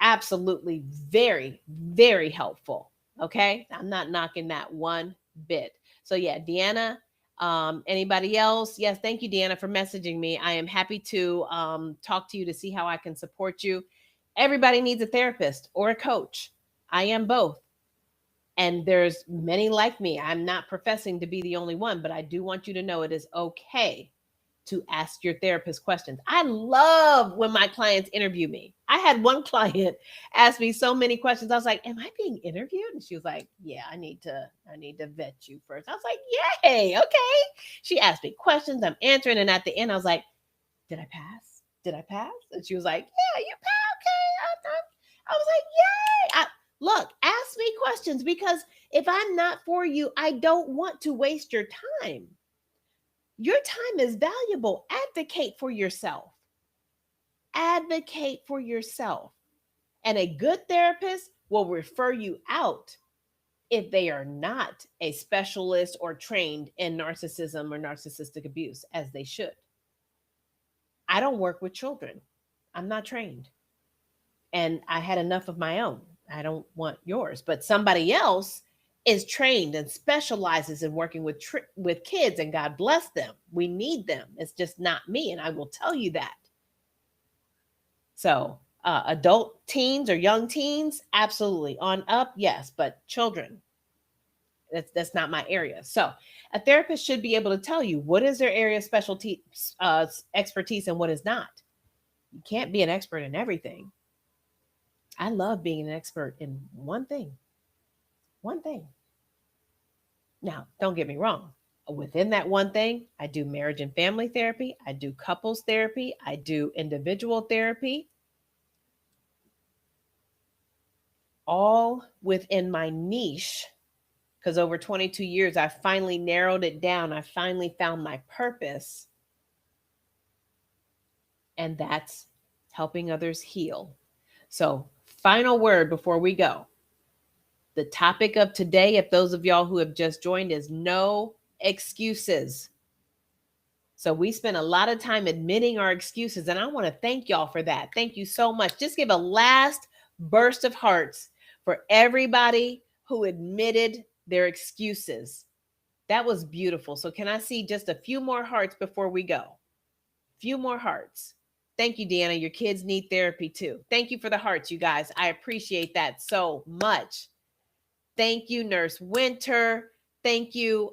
absolutely very, very helpful. Okay. I'm not knocking that one bit. So yeah, Deanna, anybody else? Yes. Thank you, Deanna, for messaging me. I am happy to talk to you to see how I can support you. Everybody needs a therapist or a coach. I am both. And there's many like me. I'm not professing to be the only one, but I do want you to know it is okay to ask your therapist questions. I love when my clients interview me. I had one client ask me so many questions. I was like, "Am I being interviewed?" And she was like, "Yeah, I need to vet you first." I was like, "Yay, okay." She asked me questions, I'm answering, and at the end I was like, "Did I pass? Did I pass?" And she was like, "Yeah, you passed. Okay." I was like, "Yay!" Look, ask me questions, because if I'm not for you, I don't want to waste your time. Your time is valuable. Advocate for yourself. Advocate for yourself. And a good therapist will refer you out if they are not a specialist or trained in narcissism or narcissistic abuse, as they should. I don't work with children. I'm not trained. And I had enough of my own. I don't want yours. But somebody else is trained and specializes in working with kids, and God bless them. We need them. It's just not me, and I will tell you that. So, adult teens or young teens, absolutely on up, yes, but children, that's not my area. So, a therapist should be able to tell you what is their area of specialty, expertise, and what is not. You can't be an expert in everything. I love being an expert in one thing. One thing. Now, don't get me wrong. Within that one thing, I do marriage and family therapy, I do couples therapy, I do individual therapy, all within my niche. Because over 22 years, I finally narrowed it down. I finally found my purpose, and that's helping others heal. So, final word before we go. The topic of today, if those of y'all who have just joined, is no excuses. So we spend a lot of time admitting our excuses, and I want to thank y'all for that. Thank you so much. Just give a last burst of hearts for everybody who admitted their excuses. That was beautiful. So can I see just a few more hearts before we go? Few more hearts. Thank you, Deanna. Your kids need therapy too. Thank you for the hearts, you guys. I appreciate that so much. Thank you, Nurse Winter. Thank you,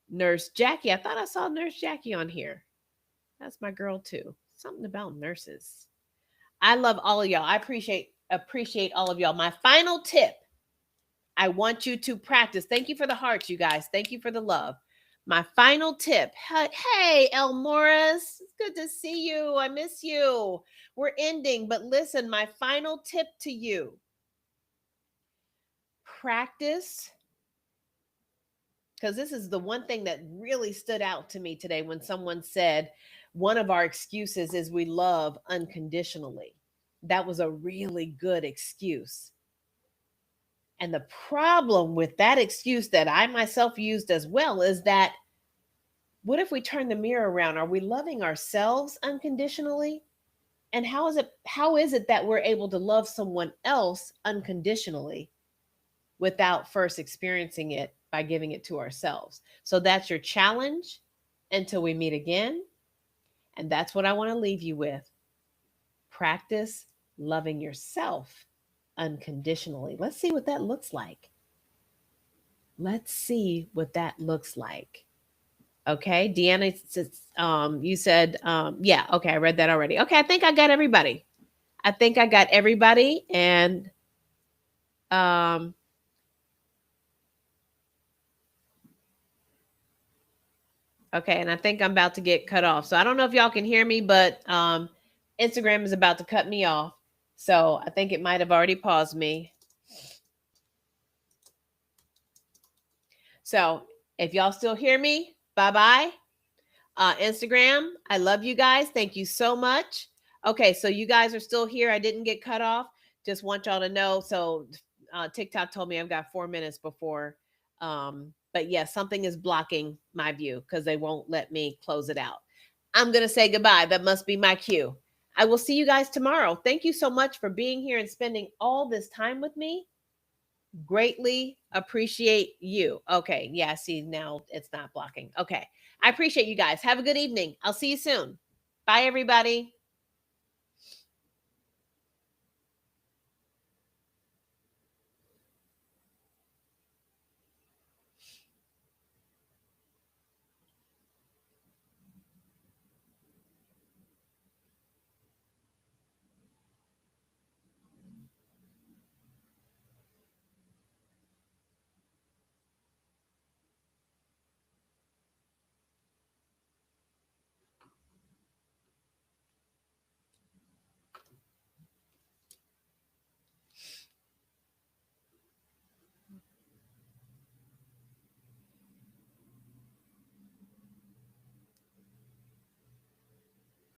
Nurse Jackie. I thought I saw Nurse Jackie on here. That's my girl too. Something about nurses. I love all of y'all. I appreciate all of y'all. My final tip, I want you to practice. Thank you for the hearts, you guys. Thank you for the love. My final tip. Hey, El Morris. It's good to see you. I miss you. We're ending, but listen, my final tip to you. Practice, because this is the one thing that really stood out to me today when someone said one of our excuses is we love unconditionally. That was a really good excuse. And the problem with that excuse that I myself used as well is that what if we turn the mirror around? Are we loving ourselves unconditionally? And how is it that we're able to love someone else unconditionally without first experiencing it by giving it to ourselves? So that's your challenge until we meet again. And that's what I want to leave you with. Practice loving yourself unconditionally. Let's see what that looks like. Let's see what that looks like. Okay, Deanna, you said, yeah, okay, I read that already. Okay, I think I got everybody. I think I got everybody. And um, okay, and I think I'm about to get cut off. So I don't know if y'all can hear me, but Instagram is about to cut me off. So I think it might have already paused me. So if y'all still hear me, bye-bye. Instagram, I love you guys. Thank you so much. Okay, so you guys are still here. I didn't get cut off. Just want y'all to know. So TikTok told me I've got 4 minutes before. But yes, something is blocking my view because they won't let me close it out. I'm going to say goodbye. That must be my cue. I will see you guys tomorrow. Thank you so much for being here and spending all this time with me. Greatly appreciate you. Okay. Yeah. See, now it's not blocking. Okay. I appreciate you guys. Have a good evening. I'll see you soon. Bye, everybody.